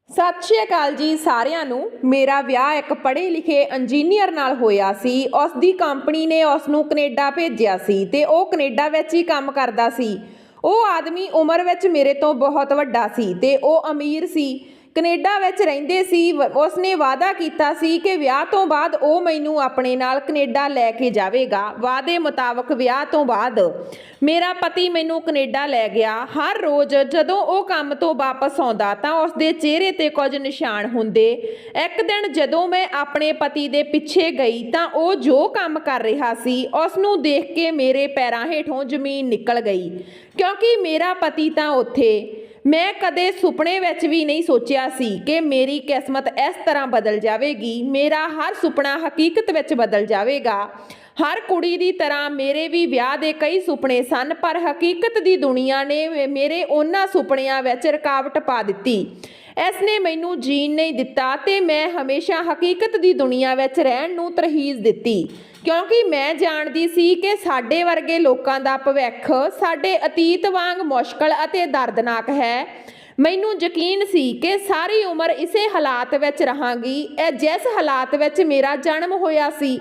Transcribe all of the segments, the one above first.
ਸਤਿ ਸ਼੍ਰੀ ਅਕਾਲ ਜੀ ਸਾਰਿਆਂ ਨੂੰ। ਮੇਰਾ ਵਿਆਹ ਇੱਕ ਪੜ੍ਹੇ ਲਿਖੇ ਇੰਜੀਨੀਅਰ ਨਾਲ ਹੋਇਆ ਸੀ। ਉਸ ਦੀ ਕੰਪਨੀ ਨੇ ਉਸ ਨੂੰ ਕੈਨੇਡਾ ਭੇਜਿਆ ਸੀ ਤੇ ਉਹ ਕੈਨੇਡਾ ਵਿੱਚ ਹੀ ਕੰਮ ਕਰਦਾ ਸੀ। ਉਹ ਆਦਮੀ ਉਮਰ ਵਿੱਚ ਮੇਰੇ ਤੋਂ ਬਹੁਤ ਵੱਡਾ ਸੀ ਤੇ ਉਹ ਅਮੀਰ ਸੀ। ਕੈਨੇਡਾ ਵਿੱਚ ਰਹਿੰਦੇ ਸੀ। ਉਸਨੇ ਵਾਅਦਾ ਕੀਤਾ ਸੀ ਕਿ ਵਿਆਹ ਤੋਂ ਬਾਅਦ ਉਹ ਮੈਨੂੰ ਆਪਣੇ ਨਾਲ ਕੈਨੇਡਾ ਲੈ ਕੇ ਜਾਵੇਗਾ। ਵਾਅਦੇ ਮੁਤਾਬਕ ਵਿਆਹ ਤੋਂ ਬਾਅਦ ਮੇਰਾ ਪਤੀ ਮੈਨੂੰ ਕੈਨੇਡਾ ਲੈ ਗਿਆ। ਹਰ ਰੋਜ਼ ਜਦੋਂ ਉਹ ਕੰਮ ਤੋਂ ਵਾਪਸ ਆਉਂਦਾ ਤਾਂ ਉਸਦੇ ਚਿਹਰੇ ਤੇ ਕੁਝ ਨਿਸ਼ਾਨ ਹੁੰਦੇ। ਇੱਕ ਦਿਨ ਜਦੋਂ ਮੈਂ ਆਪਣੇ ਪਤੀ ਦੇ ਪਿੱਛੇ ਗਈ ਤਾਂ ਉਹ ਜੋ ਕੰਮ ਕਰ ਰਿਹਾ ਸੀ ਉਸ ਨੂੰ ਦੇਖ ਕੇ ਮੇਰੇ ਪੈਰਾਂ ਹੇਠੋਂ ਜ਼ਮੀਨ ਨਿਕਲ ਗਈ, ਕਿਉਂਕਿ ਮੇਰਾ ਪਤੀ ਤਾਂ ਉੱਥੇ। ਮੈਂ ਕਦੇ ਸੁਪਨੇ ਵਿੱਚ ਵੀ ਨਹੀਂ ਸੋਚਿਆ ਸੀ ਕਿ ਮੇਰੀ ਕਿਸਮਤ ਇਸ ਤਰ੍ਹਾਂ ਬਦਲ ਜਾਵੇਗੀ। ਮੇਰਾ ਹਰ ਸੁਪਨਾ ਹਕੀਕਤ ਵਿੱਚ ਬਦਲ ਜਾਵੇਗਾ। ਹਰ ਕੁੜੀ ਦੀ ਤਰ੍ਹਾਂ ਮੇਰੇ ਵੀ ਵਿਆਹ ਦੇ ਕਈ ਸੁਪਨੇ ਸਨ, ਪਰ ਹਕੀਕਤ ਦੀ ਦੁਨੀਆ ਨੇ ਮੇਰੇ ਉਹਨਾਂ ਸੁਪਨਿਆਂ ਵਿੱਚ ਰੁਕਾਵਟ ਪਾ ਦਿੱਤੀ। ਇਸ ਨੇ ਮੈਨੂੰ ਜੀਣ ਨਹੀਂ ਦਿੱਤਾ ਤੇ ਮੈਂ ਹਮੇਸ਼ਾ ਹਕੀਕਤ ਦੀ ਦੁਨੀਆ ਵਿੱਚ ਰਹਿਣ ਨੂੰ ਤਰਜੀਹ ਦਿੱਤੀ, ਕਿਉਂਕਿ ਮੈਂ ਜਾਣਦੀ ਸੀ ਕਿ ਸਾਡੇ ਵਰਗੇ ਲੋਕਾਂ ਦਾ ਭਵਿੱਖ ਸਾਡੇ ਅਤੀਤ ਵਾਂਗ ਮੁਸ਼ਕਲ ਅਤੇ ਦਰਦਨਾਕ ਹੈ। ਮੈਨੂੰ ਯਕੀਨ ਸੀ ਕਿ ਸਾਰੀ ਉਮਰ ਇਸੇ ਹਾਲਾਤ ਵਿੱਚ ਰਹਾਂਗੀ ਜਿਸ ਹਾਲਾਤ ਵਿੱਚ ਮੇਰਾ ਜਨਮ ਹੋਇਆ ਸੀ।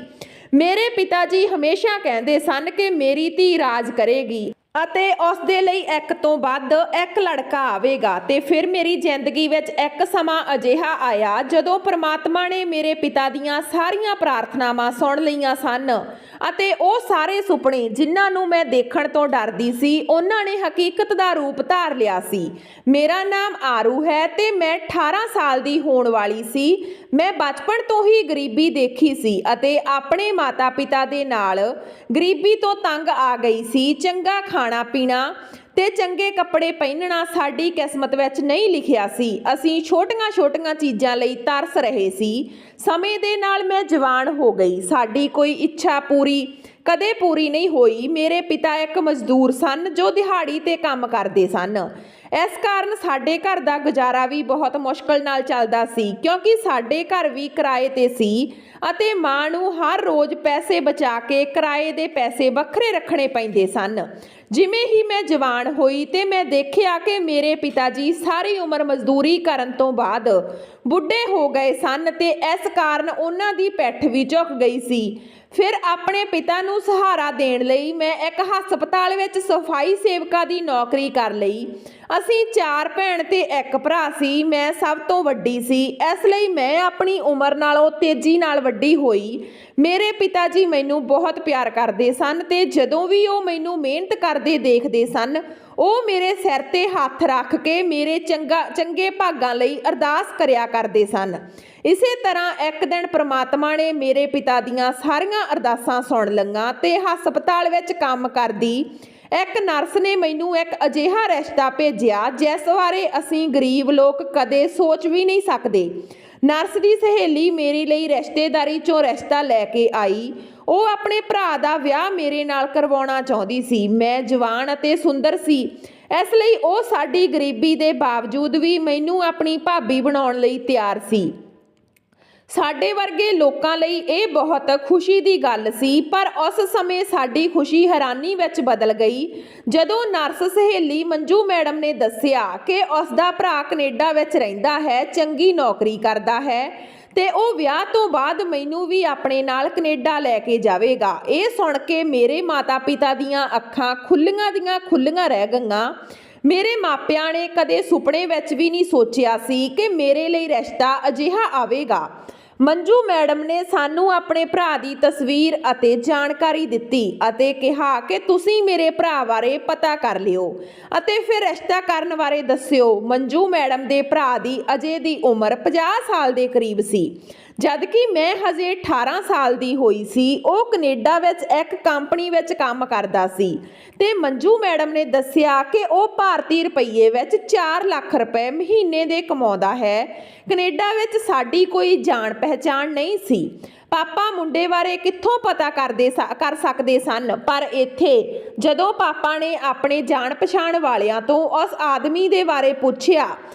ਮੇਰੇ ਪਿਤਾ ਜੀ ਹਮੇਸ਼ਾ ਕਹਿੰਦੇ ਸਨ ਕਿ ਮੇਰੀ ਧੀ ਰਾਜ ਕਰੇਗੀ ਅਤੇ ਉਸ ਦੇ ਲਈ ਇੱਕ ਤੋਂ ਵੱਧ ਇੱਕ ਲੜਕਾ ਆਵੇਗਾ। ਤੇ ਫਿਰ ਮੇਰੀ ਜ਼ਿੰਦਗੀ ਵਿੱਚ ਇੱਕ ਸਮਾਂ ਅਜਿਹਾ ਆਇਆ ਜਦੋਂ ਪ੍ਰਮਾਤਮਾ ਨੇ ਮੇਰੇ ਪਿਤਾ ਦੀਆਂ ਸਾਰੀਆਂ ਪ੍ਰਾਰਥਨਾਵਾਂ ਸੁਣ ਲਈਆਂ ਸਨ ਅਤੇ ਉਹ ਸਾਰੇ ਸੁਪਨੇ ਜਿਨ੍ਹਾਂ ਨੂੰ ਮੈਂ ਦੇਖਣ ਤੋਂ ਡਰਦੀ ਸੀ ਉਹਨਾਂ ਨੇ ਹਕੀਕਤ ਦਾ ਰੂਪ ਧਾਰ ਲਿਆ ਸੀ। ਮੇਰਾ ਨਾਮ ਆਰੂ ਹੈ ਤੇ ਮੈਂ 18 ਸਾਲ ਦੀ ਹੋਣ ਵਾਲੀ ਸੀ। ਮੈਂ ਬਚਪਨ ਤੋਂ ਹੀ ਗਰੀਬੀ ਦੇਖੀ ਸੀ ਅਤੇ ਆਪਣੇ ਮਾਤਾ ਪਿਤਾ ਦੇ ਨਾਲ ਗਰੀਬੀ ਤੋਂ ਤੰਗ ਆ ਗਈ ਸੀ। ਚੰਗਾ ਖਾਣਾ ਪੀਣਾ ਤੇ ਚੰਗੇ ਕੱਪੜੇ ਪਹਿਨਣਾ ਸਾਡੀ ਕਿਸਮਤ ਵਿੱਚ ਨਹੀਂ ਲਿਖਿਆ ਸੀ। ਅਸੀਂ ਛੋਟੀਆਂ-ਛੋਟੀਆਂ ਚੀਜ਼ਾਂ ਲਈ ਤਰਸ ਰਹੇ ਸੀ। ਸਮੇਂ ਦੇ ਨਾਲ ਮੈਂ ਜਵਾਨ ਹੋ ਗਈ। ਸਾਡੀ ਕੋਈ ਇੱਛਾ ਕਦੇ ਪੂਰੀ ਨਹੀਂ ਹੋਈ। ਮੇਰੇ ਪਿਤਾ ਇੱਕ ਮਜ਼ਦੂਰ ਸਨ ਜੋ ਦਿਹਾੜੀ ਤੇ ਕੰਮ ਕਰਦੇ ਸਨ। ਇਸ ਕਾਰਨ ਸਾਡੇ ਘਰ ਦਾ ਗੁਜ਼ਾਰਾ ਵੀ ਬਹੁਤ ਮੁਸ਼ਕਲ ਨਾਲ ਚੱਲਦਾ ਸੀ, ਕਿਉਂਕਿ ਸਾਡੇ ਘਰ ਵੀ ਕਿਰਾਏ ਤੇ ਸੀ ਅਤੇ ਮਾਂ ਨੂੰ ਹਰ ਰੋਜ਼ ਪੈਸੇ ਬਚਾ ਕੇ ਕਿਰਾਏ ਦੇ ਪੈਸੇ ਵੱਖਰੇ ਰੱਖਣੇ ਪੈਂਦੇ ਸਨ। ਜਿਵੇਂ ਹੀ ਮੈਂ ਜਵਾਨ ਹੋਈ ਤੇ ਮੈਂ ਦੇਖਿਆ ਕਿ ਮੇਰੇ ਪਿਤਾ ਜੀ ਸਾਰੀ ਉਮਰ ਮਜ਼ਦੂਰੀ ਕਰਨ ਤੋਂ ਬਾਅਦ ਬੁੱਢੇ ਹੋ ਗਏ ਸਨ ਤੇ ਇਸ ਕਾਰਨ ਉਹਨਾਂ ਦੀ ਪਿੱਠ ਵੀ ਝੁਕ ਗਈ ਸੀ। ਫਿਰ ਆਪਣੇ ਪਿਤਾ ਨੂੰ ਸਹਾਰਾ ਦੇਣ ਲਈ ਮੈਂ ਇੱਕ ਹਸਪਤਾਲ ਵਿੱਚ ਸਫਾਈ ਸੇਵਕਾ ਦੀ ਨੌਕਰੀ ਕਰ ਲਈ। ਅਸੀਂ 4 ਭੈਣ ਤੇ 1 ਭਰਾ ਸੀ। ਮੈਂ ਸਭ ਤੋਂ ਵੱਡੀ ਸੀ, ਇਸ ਲਈ ਮੈਂ ਆਪਣੀ ਉਮਰ ਨਾਲੋਂ ਤੇਜ਼ੀ ਨਾਲ ਵੱਡੀ ਹੋਈ। ਮੇਰੇ ਪਿਤਾ ਜੀ ਮੈਨੂੰ ਬਹੁਤ ਪਿਆਰ ਕਰਦੇ ਸਨ ਤੇ ਜਦੋਂ ਵੀ ਉਹ ਮੈਨੂੰ ਮਿਹਨਤ ਕਰਦੇ ਦੇਖਦੇ ਸਨ ਉਹ ਮੇਰੇ ਸਿਰ ਤੇ ਹੱਥ ਰੱਖ ਕੇ ਮੇਰੇ ਚੰਗੇ ਭਾਗਾਂ ਲਈ ਅਰਦਾਸ ਕਰਿਆ ਕਰਦੇ ਸਨ। ਇਸੇ ਤਰ੍ਹਾਂ ਇੱਕ ਦਿਨ ਪ੍ਰਮਾਤਮਾ ਨੇ ਮੇਰੇ ਪਿਤਾ ਦੀਆਂ ਸਾਰੀਆਂ ਅਰਦਾਸਾਂ ਸੁਣ ਲਈਆਂ ਤੇ ਹਸਪਤਾਲ ਵਿੱਚ ਕੰਮ ਕਰਦੀ ਇੱਕ ਨਰਸ ਨੇ ਮੈਨੂੰ ਇੱਕ ਅਜਿਹਾ ਰਿਸ਼ਤਾ ਭੇਜਿਆ ਜਿਸ ਬਾਰੇ ਅਸੀਂ ਗਰੀਬ ਲੋਕ ਕਦੇ ਸੋਚ ਵੀ ਨਹੀਂ ਸਕਦੇ। ਨਰਸ ਦੀ ਸਹੇਲੀ ਮੇਰੇ ਲਈ ਰਿਸ਼ਤੇਦਾਰੀ 'ਚੋਂ ਰਿਸ਼ਤਾ ਲੈ ਕੇ ਆਈ। ਉਹ ਆਪਣੇ ਭਰਾ ਦਾ ਵਿਆਹ ਮੇਰੇ ਨਾਲ ਕਰਵਾਉਣਾ ਚਾਹੁੰਦੀ ਸੀ। ਮੈਂ ਜਵਾਨ ਅਤੇ ਸੁੰਦਰ ਸੀ, ਇਸ ਲਈ ਉਹ ਸਾਡੀ ਗਰੀਬੀ ਦੇ ਬਾਵਜੂਦ ਵੀ ਮੈਨੂੰ ਆਪਣੀ ਭਾਬੀ ਬਣਾਉਣ ਲਈ ਤਿਆਰ ਸੀ। ਸਾਡੇ ਵਰਗੇ ਲੋਕਾਂ ਲਈ ਇਹ ਬਹੁਤ ਖੁਸ਼ੀ ਦੀ ਗੱਲ ਸੀ, ਪਰ ਉਸ ਸਮੇਂ ਸਾਡੀ ਖੁਸ਼ੀ ਹੈਰਾਨੀ ਵਿੱਚ ਬਦਲ ਗਈ ਜਦੋਂ ਨਰਸ ਸਹੇਲੀ ਮੰਜੂ ਮੈਡਮ ਨੇ ਦੱਸਿਆ ਕਿ ਉਸ ਦਾ ਭਰਾ ਕੈਨੇਡਾ ਵਿੱਚ ਰਹਿੰਦਾ ਹੈ, ਚੰਗੀ ਨੌਕਰੀ ਕਰਦਾ ਹੈ ਤੇ ਉਹ ਵਿਆਹ ਤੋਂ ਬਾਅਦ ਮੈਨੂੰ ਵੀ ਆਪਣੇ ਨਾਲ ਕੈਨੇਡਾ ਲੈ ਕੇ ਜਾਵੇਗਾ। ਇਹ ਸੁਣ ਕੇ ਮੇਰੇ ਮਾਤਾ ਪਿਤਾ ਦੀਆਂ ਅੱਖਾਂ ਖੁੱਲੀਆਂ ਰਹਿ ਗਈਆਂ। ਮੇਰੇ ਮਾਪਿਆਂ ਨੇ ਕਦੇ ਸੁਪਨੇ ਵਿੱਚ ਵੀ ਨਹੀਂ ਸੋਚਿਆ ਸੀ ਕਿ ਮੇਰੇ ਲਈ ਰਿਸ਼ਤਾ ਅਜਿਹਾ ਆਵੇਗਾ। ਮੰਜੂ ਮੈਡਮ ਨੇ ਸਾਨੂੰ ਆਪਣੇ ਭਰਾ ਦੀ ਤਸਵੀਰ ਅਤੇ ਜਾਣਕਾਰੀ ਦਿੱਤੀ ਅਤੇ ਕਿਹਾ ਕਿ ਤੁਸੀਂ ਮੇਰੇ ਭਰਾ ਬਾਰੇ ਪਤਾ ਕਰ ਲਿਓ ਅਤੇ ਫਿਰ ਰਿਸ਼ਤਾ ਕਰਨ ਬਾਰੇ ਦੱਸਿਓ। ਮੰਜੂ ਮੈਡਮ ਦੇ ਭਰਾ ਦੀ ਅਜੇ ਦੀ ਉਮਰ 50 ਸਾਲ ਦੇ ਕਰੀਬ ਸੀ, ਜਦਕਿ ਮੈਂ ਹਜੇ 18 ਸਾਲ ਦੀ ਹੋਈ ਸੀ। ਉਹ ਕੈਨੇਡਾ ਵਿੱਚ ਇੱਕ ਕੰਪਨੀ ਵਿੱਚ ਕੰਮ ਕਰਦਾ ਸੀ ਤੇ ਮੰਜੂ ਮੈਡਮ ਨੇ ਦੱਸਿਆ ਕਿ ਉਹ ਭਾਰਤੀ ਰੁਪਈਏ ਵਿੱਚ 4 ਲੱਖ ਰੁਪਏ ਮਹੀਨੇ ਦੇ ਕਮਾਉਂਦਾ ਹੈ। ਕੈਨੇਡਾ ਵਿੱਚ ਸਾਡੀ ਕੋਈ ਜਾਣ ਪਹਿਚਾਣ ਨਹੀਂ ਸੀ। ਪਾਪਾ ਮੁੰਡੇ ਬਾਰੇ ਕਿੱਥੋਂ ਪਤਾ ਕਰ ਸਕਦੇ ਸਨ, ਪਰ ਇੱਥੇ ਜਦੋਂ ਪਾਪਾ ਨੇ ਆਪਣੇ ਜਾਣ ਪਛਾਣ ਵਾਲਿਆਂ ਤੋਂ ਉਸ ਆਦਮੀ ਦੇ ਬਾਰੇ ਪੁੱਛਿਆ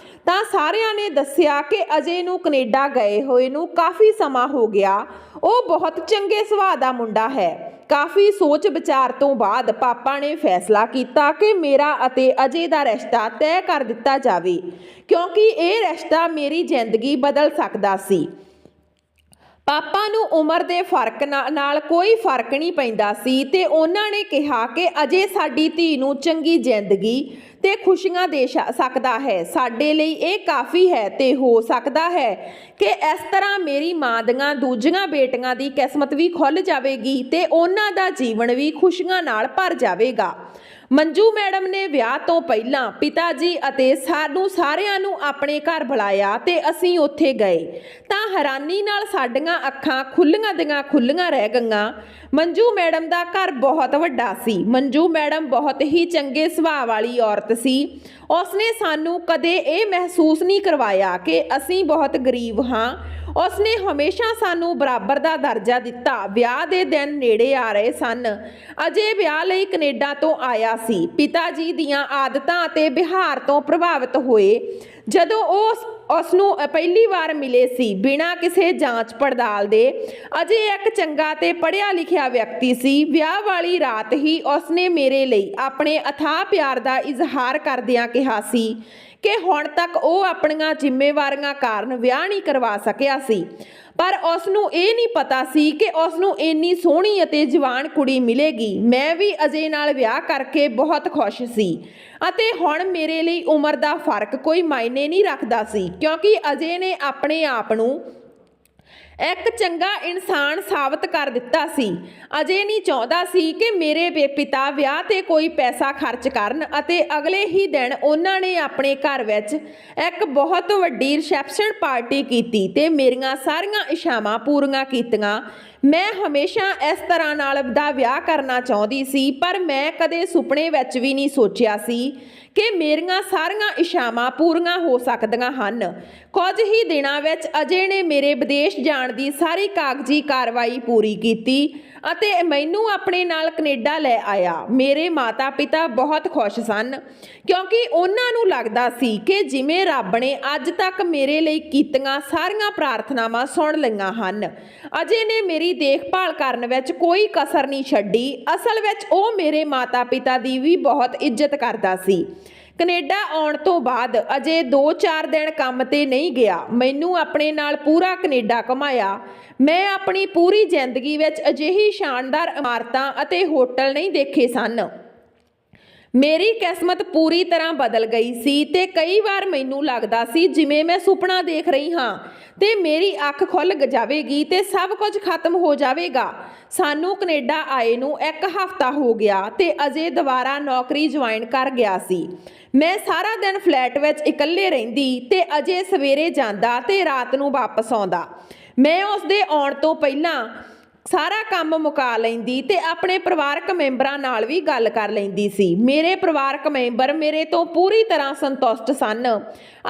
ਤਾਂ ਸਾਰਿਆਂ ਨੇ ਦੱਸਿਆ ਕਿ ਅਜੇ ਨੂੰ ਕੈਨੇਡਾ ਗਏ ਹੋਏ ਨੂੰ ਕਾਫੀ ਸਮਾਂ ਹੋ ਗਿਆ। ਉਹ ਬਹੁਤ ਚੰਗੇ ਸੁਭਾਅ ਦਾ ਮੁੰਡਾ ਹੈ ਕਾਫੀ ਸੋਚ ਵਿਚਾਰ ਤੋਂ ਬਾਅਦ ਪਾਪਾ ਨੇ ਫੈਸਲਾ ਕੀਤਾ ਕਿ ਮੇਰਾ ਅਤੇ ਅਜੇ ਦਾ ਰਿਸ਼ਤਾ ਤੈਅ ਕਰ ਦਿੱਤਾ ਜਾਵੇ, ਕਿਉਂਕਿ ਇਹ ਰਿਸ਼ਤਾ ਮੇਰੀ ਜ਼ਿੰਦਗੀ ਬਦਲ ਸਕਦਾ ਸੀ। ਪਾਪਾ ਨੂੰ ਉਮਰ ਦੇ ਫਰਕ ਨਾਲ ਕੋਈ ਫਰਕ ਨਹੀਂ ਪੈਂਦਾ ਸੀ ਤੇ ਉਹਨਾਂ ਨੇ ਕਿਹਾ ਕਿ ਅਜੇ ਸਾਡੀ ਧੀ ਨੂੰ ਚੰਗੀ ਜ਼ਿੰਦਗੀ ਤੇ ਖੁਸ਼ੀਆਂ ਦੇ ਸਕਦਾ ਹੈ। ਸਾਡੇ ਲਈ ਇਹ ਕਾਫੀ ਹੈ ਤੇ ਹੋ ਸਕਦਾ ਹੈ ਕਿ ਇਸ ਤਰ੍ਹਾਂ ਮੇਰੀ ਮਾਂ ਦੀਆਂ ਦੂਜੀਆਂ ਬੇਟੀਆਂ ਦੀ ਕਿਸਮਤ ਵੀ ਖੁੱਲ੍ਹ ਜਾਵੇਗੀ ਤੇ ਉਹਨਾਂ ਦਾ ਜੀਵਨ ਵੀ ਖੁਸ਼ੀਆਂ ਨਾਲ ਭਰ ਜਾਵੇਗਾ। ਮੰਜੂ ਮੈਡਮ ਨੇ ਵਿਆਹ ਤੋਂ ਪਹਿਲਾਂ ਪਿਤਾ ਜੀ ਅਤੇ ਸਾਨੂੰ ਸਾਰਿਆਂ ਨੂੰ ਆਪਣੇ ਘਰ ਬੁਲਾਇਆ ਤੇ ਅਸੀਂ ਉੱਥੇ ਗਏ ਤਾਂ ਹੈਰਾਨੀ ਨਾਲ ਸਾਡੀਆਂ ਅੱਖਾਂ ਖੁੱਲੀਆਂ ਰਹਿ ਗਈਆਂ। ਮੰਜੂ ਮੈਡਮ ਦਾ ਘਰ ਬਹੁਤ ਵੱਡਾ ਸੀ। ਮੰਜੂ ਮੈਡਮ ਬਹੁਤ ਹੀ ਚੰਗੇ ਸੁਭਾਅ ਵਾਲੀ ਔਰਤ ਸੀ। ਉਸਨੇ ਸਾਨੂੰ ਕਦੇ ਇਹ ਮਹਿਸੂਸ ਨਹੀਂ ਕਰਵਾਇਆ ਕਿ ਅਸੀਂ ਬਹੁਤ ਗਰੀਬ ਹਾਂ। ਉਸਨੇ ਹਮੇਸ਼ਾ ਸਾਨੂੰ ਬਰਾਬਰ ਦਾ ਦਰਜਾ ਦਿੱਤਾ। ਵਿਆਹ ਦੇ ਦਿਨ ਨੇੜੇ ਆ ਰਹੇ ਸਨ। ਅਜੇ ਵਿਆਹ ਲਈ ਕੈਨੇਡਾ ਤੋਂ ਆਇਆ ਸੀ। ਪਿਤਾ ਜੀ ਦੀਆਂ ਆਦਤਾਂ ਅਤੇ ਵਿਹਾਰ ਤੋਂ ਪ੍ਰਭਾਵਿਤ ਹੋਏ। ਜਦੋਂ ਉਹ ਉਸ ਨੂੰ ਪਹਿਲੀ ਵਾਰ ਮਿਲੇ ਸੀ ਬਿਨਾਂ ਕਿਸੇ ਜਾਂਚ ਪੜਤਾਲ ਦੇ, ਅਜੇ ਇੱਕ ਚੰਗਾ ਤੇ ਪੜ੍ਹਿਆ ਲਿਖਿਆ ਵਿਅਕਤੀ ਸੀ। ਵਿਆਹ ਵਾਲੀ ਰਾਤ ਹੀ ਉਸਨੇ ਮੇਰੇ ਲਈ ਆਪਣੇ ਅਥਾਹ ਪਿਆਰ ਦਾ ਇਜ਼ਹਾਰ ਕਰਦਿਆਂ ਕਿਹਾ ਸੀ ਕਿ ਹੁਣ ਤੱਕ ਉਹ ਆਪਣੀਆਂ ਜ਼ਿੰਮੇਵਾਰੀਆਂ ਕਾਰਨ ਵਿਆਹ ਨਹੀਂ ਕਰਵਾ ਸਕਿਆ ਸੀ, ਪਰ ਉਸ ਨੂੰ ਇਹ ਨਹੀਂ ਪਤਾ ਸੀ ਕਿ ਉਸ ਨੂੰ ਇੰਨੀ ਸੋਹਣੀ ਅਤੇ ਜਵਾਨ ਕੁੜੀ ਮਿਲੇਗੀ। ਮੈਂ ਵੀ ਅਜੇ ਨਾਲ ਵਿਆਹ ਕਰਕੇ ਬਹੁਤ ਖੁਸ਼ ਸੀ ਅਤੇ ਹੁਣ ਮੇਰੇ ਲਈ ਉਮਰ ਦਾ ਫਰਕ ਕੋਈ ਮਾਇਨੇ ਨਹੀਂ ਰੱਖਦਾ ਸੀ, ਕਿਉਂਕਿ ਅਜੇ ਨੇ ਆਪਣੇ ਆਪ ਨੂੰ ਇੱਕ ਚੰਗਾ ਇਨਸਾਨ ਸਾਬਤ ਕਰ ਦਿੱਤਾ ਸੀ। ਅਜੇ ਨਹੀਂ ਚਾਹੁੰਦਾ ਸੀ ਕਿ ਮੇਰੇ ਪਿਤਾ ਵਿਆਹ ਤੇ ਕੋਈ ਪੈਸਾ ਖਰਚ ਕਰਨ ਅਤੇ ਅਗਲੇ ਹੀ ਦਿਨ ਉਹਨਾਂ ਨੇ ਆਪਣੇ ਘਰ ਵਿੱਚ ਇੱਕ ਬਹੁਤ ਵੱਡੀ ਰਿਸੈਪਸ਼ਨ ਪਾਰਟੀ ਕੀਤੀ ਤੇ ਮੇਰੀਆਂ ਸਾਰੀਆਂ ਇੱਛਾਵਾਂ ਪੂਰੀਆਂ ਕੀਤੀਆਂ। ਮੈਂ ਹਮੇਸ਼ਾ ਇਸ ਤਰ੍ਹਾਂ ਨਾਲ ਦਾ ਵਿਆਹ ਕਰਨਾ ਚਾਹੁੰਦੀ ਸੀ, ਪਰ ਮੈਂ ਕਦੇ ਸੁਪਨੇ ਵਿੱਚ ਵੀ ਨਹੀਂ ਸੋਚਿਆ ਸੀ ਕਿ ਮੇਰੀਆਂ ਸਾਰੀਆਂ ਇੱਛਾਵਾਂ ਪੂਰੀਆਂ ਹੋ ਸਕਦੀਆਂ ਹਨ। ਕੁਝ ਹੀ ਦਿਨਾਂ ਵਿੱਚ ਅਜੇ ਨੇ ਮੇਰੇ ਵਿਦੇਸ਼ ਜਾਣ ਦੀ ਸਾਰੀ ਕਾਗਜ਼ੀ ਕਾਰਵਾਈ ਪੂਰੀ ਕੀਤੀ ਅਤੇ ਮੈਨੂੰ ਆਪਣੇ ਨਾਲ ਕੈਨੇਡਾ ਲੈ ਆਇਆ। ਮੇਰੇ ਮਾਤਾ ਪਿਤਾ ਬਹੁਤ ਖੁਸ਼ ਸਨ, ਕਿਉਂਕਿ ਉਹਨਾਂ ਨੂੰ ਲੱਗਦਾ ਸੀ ਕਿ ਜਿਵੇਂ ਰੱਬ ਨੇ ਅੱਜ ਤੱਕ ਮੇਰੇ ਲਈ ਕੀਤੀਆਂ ਸਾਰੀਆਂ ਪ੍ਰਾਰਥਨਾਵਾਂ ਸੁਣ ਲਈਆਂ ਹਨ। ਅਜੇ ਨੇ ਮੇਰੀ ਦੇਖਭਾਲ ਕਰਨ ਵਿੱਚ ਕੋਈ ਕਸਰ ਨਹੀਂ ਛੱਡੀ। ਅਸਲ ਵਿੱਚ ਉਹ ਮੇਰੇ ਮਾਤਾ ਪਿਤਾ ਦੀ ਵੀ ਬਹੁਤ ਇੱਜ਼ਤ ਕਰਦਾ ਸੀ। ਕੈਨੇਡਾ ਆਉਣ ਤੋਂ ਬਾਅਦ ਅਜੇ 2-4 ਦਿਨ ਕੰਮ ਤੇ ਨਹੀਂ ਗਿਆ। ਮੈਨੂੰ ਆਪਣੇ ਨਾਲ ਪੂਰਾ ਕੈਨੇਡਾ ਘੁਮਾਇਆ। ਮੈਂ ਆਪਣੀ ਪੂਰੀ ਜ਼ਿੰਦਗੀ ਵਿੱਚ ਅਜਿਹੀ ਸ਼ਾਨਦਾਰ ਇਮਾਰਤਾਂ ਅਤੇ ਹੋਟਲ ਨਹੀਂ ਦੇਖੇ ਸਨ। ਮੇਰੀ ਕਿਸਮਤ ਪੂਰੀ ਤਰ੍ਹਾਂ ਬਦਲ ਗਈ ਸੀ ਤੇ ਕਈ ਵਾਰ ਮੈਨੂੰ ਲੱਗਦਾ ਸੀ ਜਿਵੇਂ ਮੈਂ ਸੁਪਨਾ ਦੇਖ ਰਹੀ ਹਾਂ ਤੇ ਮੇਰੀ ਅੱਖ ਖੁੱਲ੍ਹ ਜਾਵੇਗੀ ਤੇ ਸਭ ਕੁਝ ਖਤਮ ਹੋ ਜਾਵੇਗਾ। ਸਾਨੂੰ ਕੈਨੇਡਾ ਆਏ ਨੂੰ 1 ਹਫ਼ਤਾ ਹੋ ਗਿਆ ਤੇ ਅਜੇ ਦੁਬਾਰਾ ਨੌਕਰੀ ਜੁਆਇਨ ਕਰ ਗਿਆ ਸੀ। ਮੈਂ ਸਾਰਾ ਦਿਨ ਫਲੈਟ ਵਿੱਚ ਇਕੱਲੇ ਰਹਿੰਦੀ ਤੇ ਅਜੇ ਸਵੇਰੇ ਜਾਂਦਾ ਤੇ ਰਾਤ ਨੂੰ ਵਾਪਸ ਆਉਂਦਾ। ਮੈਂ ਉਸਦੇ ਆਉਣ ਤੋਂ ਪਹਿਲਾਂ ਸਾਰਾ ਕੰਮ ਮੁਕਾ ਲੈਂਦੀ ਤੇ ਆਪਣੇ ਪਰਿਵਾਰਕ ਮੈਂਬਰਾਂ ਨਾਲ ਵੀ ਗੱਲ ਕਰ ਲੈਂਦੀ ਸੀ। ਮੇਰੇ ਪਰਿਵਾਰਕ ਮੈਂਬਰ ਮੇਰੇ ਤੋਂ ਪੂਰੀ ਤਰ੍ਹਾਂ ਸੰਤੁਸ਼ਟ ਸਨ।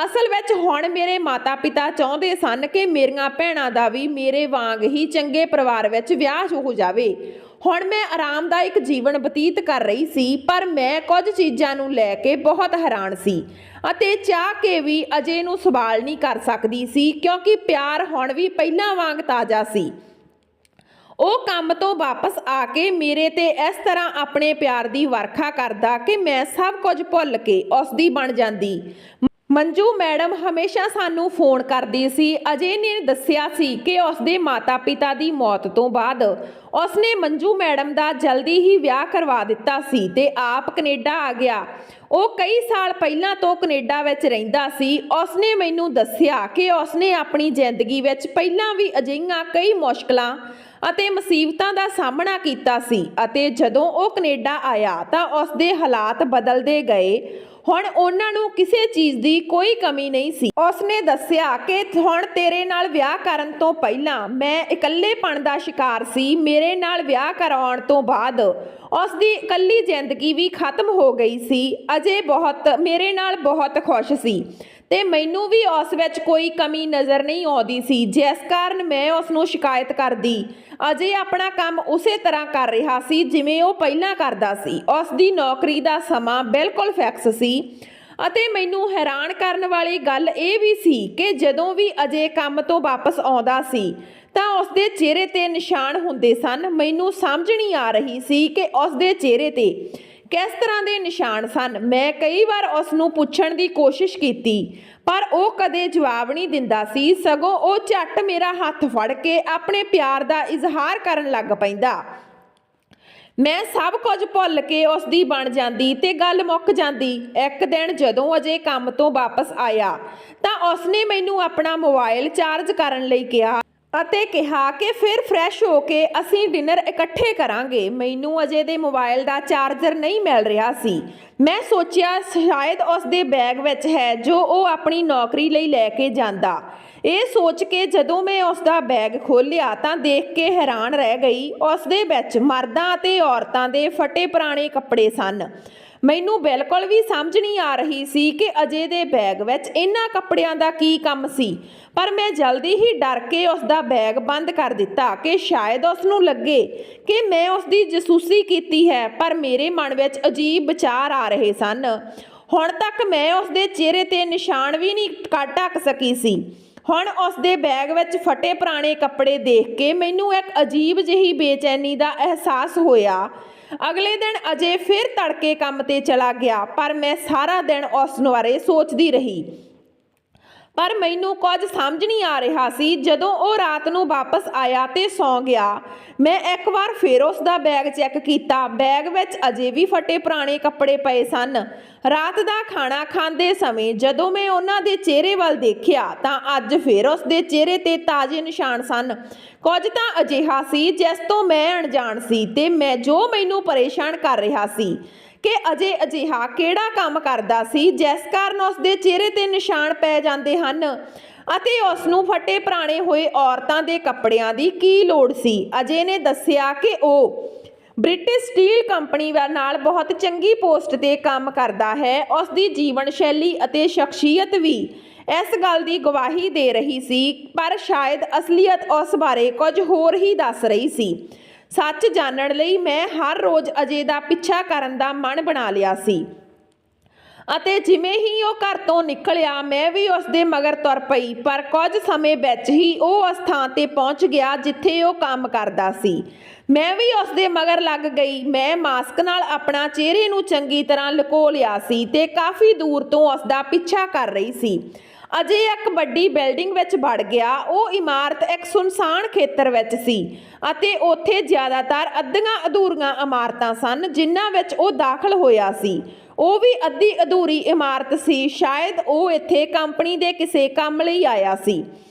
ਅਸਲ ਵਿੱਚ ਹੁਣ ਮੇਰੇ ਮਾਤਾ ਪਿਤਾ ਚਾਹੁੰਦੇ ਸਨ ਕਿ ਮੇਰੀਆਂ ਭੈਣਾਂ ਦਾ ਵੀ ਮੇਰੇ ਵਾਂਗ ਹੀ ਚੰਗੇ ਪਰਿਵਾਰ ਵਿੱਚ ਵਿਆਹ ਹੋ ਜਾਵੇ। ਹੁਣ ਮੈਂ ਆਰਾਮਦਾਇਕ ਜੀਵਨ ਬਤੀਤ ਕਰ ਰਹੀ ਸੀ, ਪਰ ਮੈਂ ਕੁਝ ਚੀਜ਼ਾਂ ਨੂੰ ਲੈ ਕੇ ਬਹੁਤ ਹੈਰਾਨ ਸੀ ਅਤੇ ਚਾਹ ਕੇ ਵੀ ਅਜੇ ਨੂੰ ਸਵਾਲ ਨਹੀਂ ਕਰ ਸਕਦੀ ਸੀ, ਕਿਉਂਕਿ ਪਿਆਰ ਹੁਣ ਵੀ ਪਹਿਲਾਂ ਵਾਂਗ ਤਾਜ਼ਾ ਸੀ। ਉਹ ਕੰਮ ਤੋਂ ਵਾਪਸ ਆ ਕੇ ਮੇਰੇ ਤੇ ਇਸ ਤਰ੍ਹਾਂ ਆਪਣੇ ਪਿਆਰ ਦੀ ਵਰਖਾ ਕਰਦਾ ਕਿ ਮੈਂ ਸਭ ਕੁਝ ਭੁੱਲ ਕੇ ਉਸ ਦੀ ਬਣ ਜਾਂਦੀ। ਮੰਜੂ ਮੈਡਮ ਹਮੇਸ਼ਾ ਸਾਨੂੰ ਫੋਨ ਕਰਦੀ ਸੀ। ਅਜੇ ਨੇ ਦੱਸਿਆ ਸੀ ਕਿ ਉਸਦੇ ਮਾਤਾ ਪਿਤਾ ਦੀ ਮੌਤ ਤੋਂ ਬਾਅਦ ਉਸਨੇ ਮੰਜੂ ਮੈਡਮ ਦਾ ਜਲਦੀ ਹੀ ਵਿਆਹ ਕਰਵਾ ਦਿੱਤਾ ਸੀ ਤੇ ਆਪ ਕੈਨੇਡਾ ਆ ਗਿਆ। ਉਹ ਕਈ ਸਾਲ ਪਹਿਲਾਂ ਤੋਂ ਕੈਨੇਡਾ ਵਿੱਚ ਰਹਿੰਦਾ ਸੀ। ਉਸਨੇ ਮੈਨੂੰ ਦੱਸਿਆ ਕਿ ਉਸਨੇ ਆਪਣੀ ਜ਼ਿੰਦਗੀ ਵਿੱਚ ਪਹਿਲਾਂ ਵੀ ਅਜਿਹੀਆਂ ਕਈ ਮੁਸ਼ਕਲਾਂ ਅਤੇ ਮੁਸੀਬਤਾਂ ਦਾ ਸਾਹਮਣਾ ਕੀਤਾ ਸੀ ਅਤੇ ਜਦੋਂ ਉਹ ਕੈਨੇਡਾ ਆਇਆ ਤਾਂ ਉਸਦੇ ਹਾਲਾਤ ਬਦਲਦੇ ਗਏ। ਹੁਣ ਉਹਨਾਂ ਨੂੰ ਕਿਸੇ ਚੀਜ਼ ਦੀ ਕੋਈ ਕਮੀ ਨਹੀਂ ਸੀ। ਉਸਨੇ ਦੱਸਿਆ ਕਿ ਹੁਣ ਤੇਰੇ ਨਾਲ ਵਿਆਹ ਕਰਨ ਤੋਂ ਪਹਿਲਾਂ ਮੈਂ ਇਕੱਲੇਪਣ ਦਾ ਸ਼ਿਕਾਰ ਸੀ। ਮੇਰੇ ਨਾਲ ਵਿਆਹ ਕਰਵਾਉਣ ਤੋਂ ਬਾਅਦ ਉਸਦੀ ਇਕੱਲੀ ਜ਼ਿੰਦਗੀ ਵੀ ਖਤਮ ਹੋ ਗਈ ਸੀ। ਅਜੇ ਮੇਰੇ ਨਾਲ ਬਹੁਤ ਖੁਸ਼ ਸੀ ਤੇ ਮੈਨੂੰ ਵੀ ਉਸ ਵਿੱਚ ਕੋਈ ਕਮੀ ਨਜ਼ਰ ਨਹੀਂ ਆਉਂਦੀ ਸੀ, ਜਿਸ ਕਾਰਨ ਮੈਂ ਉਸ ਨੂੰ ਸ਼ਿਕਾਇਤ ਕਰਦੀ। ਅਜੇ ਆਪਣਾ ਕੰਮ ਉਸੇ ਤਰ੍ਹਾਂ ਕਰ ਰਿਹਾ ਸੀ ਜਿਵੇਂ ਉਹ ਪਹਿਲਾਂ ਕਰਦਾ ਸੀ। ਉਸ ਦੀ ਨੌਕਰੀ ਦਾ ਸਮਾਂ ਬਿਲਕੁਲ ਫਿਕਸ ਸੀ ਅਤੇ ਮੈਨੂੰ ਹੈਰਾਨ ਕਰਨ ਵਾਲੀ ਗੱਲ ਇਹ ਵੀ ਸੀ ਕਿ ਜਦੋਂ ਵੀ ਅਜੇ ਕੰਮ ਤੋਂ ਵਾਪਸ ਆਉਂਦਾ ਸੀ ਤਾਂ ਉਸਦੇ ਚਿਹਰੇ ਤੇ ਨਿਸ਼ਾਨ ਹੁੰਦੇ ਸਨ। ਮੈਨੂੰ ਸਮਝ ਨਹੀਂ ਆ ਰਹੀ ਸੀ ਕਿ ਉਸਦੇ ਚਿਹਰੇ ਤੇ ਕਿਸ ਤਰ੍ਹਾਂ ਦੇ ਨਿਸ਼ਾਨ ਸਨ। ਮੈਂ ਕਈ ਵਾਰ ਉਸ ਨੂੰ ਪੁੱਛਣ ਦੀ ਕੋਸ਼ਿਸ਼ ਕੀਤੀ ਪਰ ਉਹ ਕਦੇ ਜਵਾਬ ਨਹੀਂ ਦਿੰਦਾ ਸੀ, ਸਗੋਂ ਉਹ ਝੱਟ ਮੇਰਾ ਹੱਥ ਫੜ ਕੇ ਆਪਣੇ ਪਿਆਰ ਦਾ ਇਜ਼ਹਾਰ ਕਰਨ ਲੱਗ ਪੈਂਦਾ। ਮੈਂ ਸਭ ਕੁਝ ਭੁੱਲ ਕੇ ਉਸ ਦੀ ਬਣ ਜਾਂਦੀ ਤੇ ਗੱਲ ਮੁੱਕ ਜਾਂਦੀ। ਇੱਕ ਦਿਨ ਜਦੋਂ ਅਜੇ ਕੰਮ ਤੋਂ ਵਾਪਸ ਆਇਆ ਤਾਂ ਉਸਨੇ ਮੈਨੂੰ ਆਪਣਾ ਮੋਬਾਈਲ ਚਾਰਜ ਕਰਨ ਲਈ ਕਿਹਾ ਅਤੇ ਕਿਹਾ ਕਿ ਫਿਰ ਫਰੈਸ਼ ਹੋ ਕੇ ਅਸੀਂ ਡਿਨਰ ਇਕੱਠੇ ਕਰਾਂਗੇ। ਮੈਨੂੰ ਅਜੇ ਦੇ ਮੋਬਾਈਲ ਦਾ ਚਾਰਜਰ ਨਹੀਂ ਮਿਲ ਰਿਹਾ ਸੀ। ਮੈਂ ਸੋਚਿਆ ਸ਼ਾਇਦ ਉਸ ਦੇ ਬੈਗ ਵਿੱਚ ਹੈ ਜੋ ਉਹ ਆਪਣੀ ਨੌਕਰੀ ਲਈ ਲੈ ਕੇ ਜਾਂਦਾ। ਇਹ ਸੋਚ ਕੇ ਜਦੋਂ ਮੈਂ ਉਸ ਦਾ ਬੈਗ ਖੋਲ੍ਹਿਆ ਤਾਂ ਦੇਖ ਕੇ ਹੈਰਾਨ ਰਹਿ ਗਈ। ਉਸ ਦੇ ਵਿੱਚ ਮਰਦਾਂ ਅਤੇ ਔਰਤਾਂ ਦੇ ਫਟੇ ਪੁਰਾਣੇ ਕੱਪੜੇ ਸਨ। ਮੈਨੂੰ ਬਿਲਕੁਲ ਵੀ ਸਮਝ ਨਹੀਂ ਆ ਰਹੀ ਸੀ ਕਿ ਅਜੇ ਦੇ ਬੈਗ ਵਿੱਚ ਇਹਨਾਂ ਕੱਪੜਿਆਂ ਦਾ ਕੀ ਕੰਮ ਸੀ, ਪਰ ਮੈਂ ਜਲਦੀ ਹੀ ਡਰ ਕੇ ਉਸ ਦਾ ਬੈਗ ਬੰਦ ਕਰ ਦਿੱਤਾ ਕਿ ਸ਼ਾਇਦ ਉਸ ਨੂੰ ਲੱਗੇ ਕਿ ਮੈਂ ਉਸ ਦੀ ਜਸੂਸੀ ਕੀਤੀ ਹੈ। ਪਰ ਮੇਰੇ ਮਨ ਵਿੱਚ ਅਜੀਬ ਵਿਚਾਰ ਆ ਰਹੇ ਸਨ। ਹੁਣ ਤੱਕ ਮੈਂ ਉਸ ਦੇ ਚਿਹਰੇ ਤੇ ਨਿਸ਼ਾਨ ਵੀ ਨਹੀਂ ਢੱਕ ਸਕੀ ਸੀ। ਹੁਣ ਉਸ ਦੇ ਬੈਗ ਵਿੱਚ ਫਟੇ ਪੁਰਾਣੇ ਕੱਪੜੇ ਦੇਖ ਕੇ ਮੈਨੂੰ ਇੱਕ ਅਜੀਬ ਜਿਹੀ ਬੇਚੈਨੀ ਦਾ ਅਹਿਸਾਸ ਹੋਇਆ। ਅਗਲੇ ਦਿਨ ਅਜੇ ਫਿਰ ਤੜਕੇ ਕੰਮ ਤੇ ਚਲਾ ਗਿਆ ਪਰ ਮੈਂ ਸਾਰਾ ਦਿਨ ਉਸ ਬਾਰੇ ਸੋਚਦੀ ਰਹੀ। ਪਰ ਮੈਨੂੰ ਕੁਝ ਸਮਝ ਨਹੀਂ ਆ ਰਿਹਾ ਸੀ। ਜਦੋਂ ਉਹ ਰਾਤ ਨੂੰ ਵਾਪਸ ਆਇਆ ਤੇ ਸੌਂ ਗਿਆ, ਮੈਂ ਇੱਕ ਵਾਰ ਫਿਰ ਉਸ ਦਾ ਬੈਗ ਚੈੱਕ ਕੀਤਾ। ਬੈਗ ਵਿੱਚ ਅਜੇ ਵੀ ਫਟੇ ਪੁਰਾਣੇ ਕੱਪੜੇ ਪਏ ਸਨ। ਰਾਤ ਦਾ ਖਾਣਾ ਖਾਂਦੇ ਸਮੇਂ ਜਦੋਂ ਮੈਂ ਉਹਨਾਂ ਦੇ ਚਿਹਰੇ ਵੱਲ ਦੇਖਿਆ ਤਾਂ ਅੱਜ ਫਿਰ ਉਸ ਦੇ ਚਿਹਰੇ ਤੇ ਤਾਜ਼ੇ ਨਿਸ਼ਾਨ ਸਨ। ਕੁਝ ਤਾਂ ਅਜਿਹਾ ਸੀ ਜਿਸ ਤੋਂ ਮੈਂ ਅਣਜਾਣ ਸੀ ਤੇ ਮੈਨੂੰ ਪਰੇਸ਼ਾਨ ਕਰ ਰਿਹਾ ਸੀ ਕਿ ਅਜੇ ਅਜਿਹਾ ਕਿਹੜਾ ਕੰਮ ਕਰਦਾ ਸੀ ਜਿਸ ਕਾਰਨ ਉਸ ਦੇ ਚਿਹਰੇ ਤੇ ਨਿਸ਼ਾਨ ਪੈ ਜਾਂਦੇ ਹਨ ਅਤੇ ਉਸ ਨੂੰ ਫਟੇ ਪੁਰਾਣੇ ਹੋਏ ਔਰਤਾਂ ਦੇ ਕੱਪੜਿਆਂ ਦੀ ਕੀ ਲੋੜ ਸੀ। ਅਜੇ ਨੇ ਦੱਸਿਆ ਕਿ ਉਹ ਬ੍ਰਿਟਿਸ਼ ਸਟੀਲ ਕੰਪਨੀ ਨਾਲ ਬਹੁਤ ਚੰਗੀ ਪੋਸਟ ਤੇ ਕੰਮ ਕਰਦਾ ਹੈ। ਉਸ ਦੀ ਜੀਵਨ ਸ਼ੈਲੀ ਅਤੇ ਸ਼ਖਸੀਅਤ ਵੀ ਇਸ ਗੱਲ ਦੀ ਗਵਾਹੀ ਦੇ ਰਹੀ ਸੀ, ਪਰ ਸ਼ਾਇਦ ਅਸਲੀਅਤ ਉਸ ਬਾਰੇ ਕੁਝ ਹੋਰ ਹੀ ਦੱਸ ਰਹੀ ਸੀ। ਸੱਚ ਜਾਣਨ ਲਈ ਮੈਂ ਹਰ ਰੋਜ਼ ਅਜੇ ਦਾ ਪਿੱਛਾ ਕਰਨ ਦਾ ਮਨ ਬਣਾ ਲਿਆ ਸੀ ਅਤੇ ਜਿਵੇਂ ਹੀ ਉਹ ਘਰ ਤੋਂ ਨਿਕਲਿਆ ਮੈਂ ਵੀ ਉਸ ਦੇ ਮਗਰ ਤੁਰ ਪਈ। ਪਰ ਕੁਝ ਸਮੇਂ ਵਿੱਚ ਹੀ ਉਹ ਉਸ ਥਾਂ ਤੇ ਪਹੁੰਚ ਗਿਆ ਜਿੱਥੇ ਉਹ ਕੰਮ ਕਰਦਾ ਸੀ। ਮੈਂ ਵੀ ਉਸ ਦੇ ਮਗਰ ਲੱਗ ਗਈ। ਮੈਂ ਮਾਸਕ ਨਾਲ ਆਪਣਾ ਚਿਹਰੇ ਨੂੰ ਚੰਗੀ ਤਰ੍ਹਾਂ ਲੁਕੋ ਲਿਆ ਸੀ ਤੇ ਕਾਫੀ ਦੂਰ ਤੋਂ ਉਸ ਦਾ ਪਿੱਛਾ ਕਰ ਰਹੀ ਸੀ। ਅਜੇ ਇੱਕ ਵੱਡੀ ਬਿਲਡਿੰਗ ਵਿੱਚ ਵੜ ਗਿਆ। ਉਹ ਇਮਾਰਤ ਇੱਕ ਸੁਨਸਾਨ ਖੇਤਰ ਵਿੱਚ ਸੀ ਅਤੇ ਉੱਥੇ ਜ਼ਿਆਦਾਤਰ ਅੱਧੀਆਂ ਅਧੂਰੀਆਂ ਇਮਾਰਤਾਂ ਸਨ ਜਿਨ੍ਹਾਂ ਵਿੱਚ ਉਹ ਦਾਖਲ ਹੋਇਆ ਸੀ। ਉਹ ਵੀ ਅੱਧੀ ਅਧੂਰੀ ਇਮਾਰਤ ਸੀ। ਸ਼ਾਇਦ ਉਹ ਇੱਥੇ ਕੰਪਨੀ ਦੇ ਕਿਸੇ ਕੰਮ ਲਈ ਆਇਆ ਸੀ।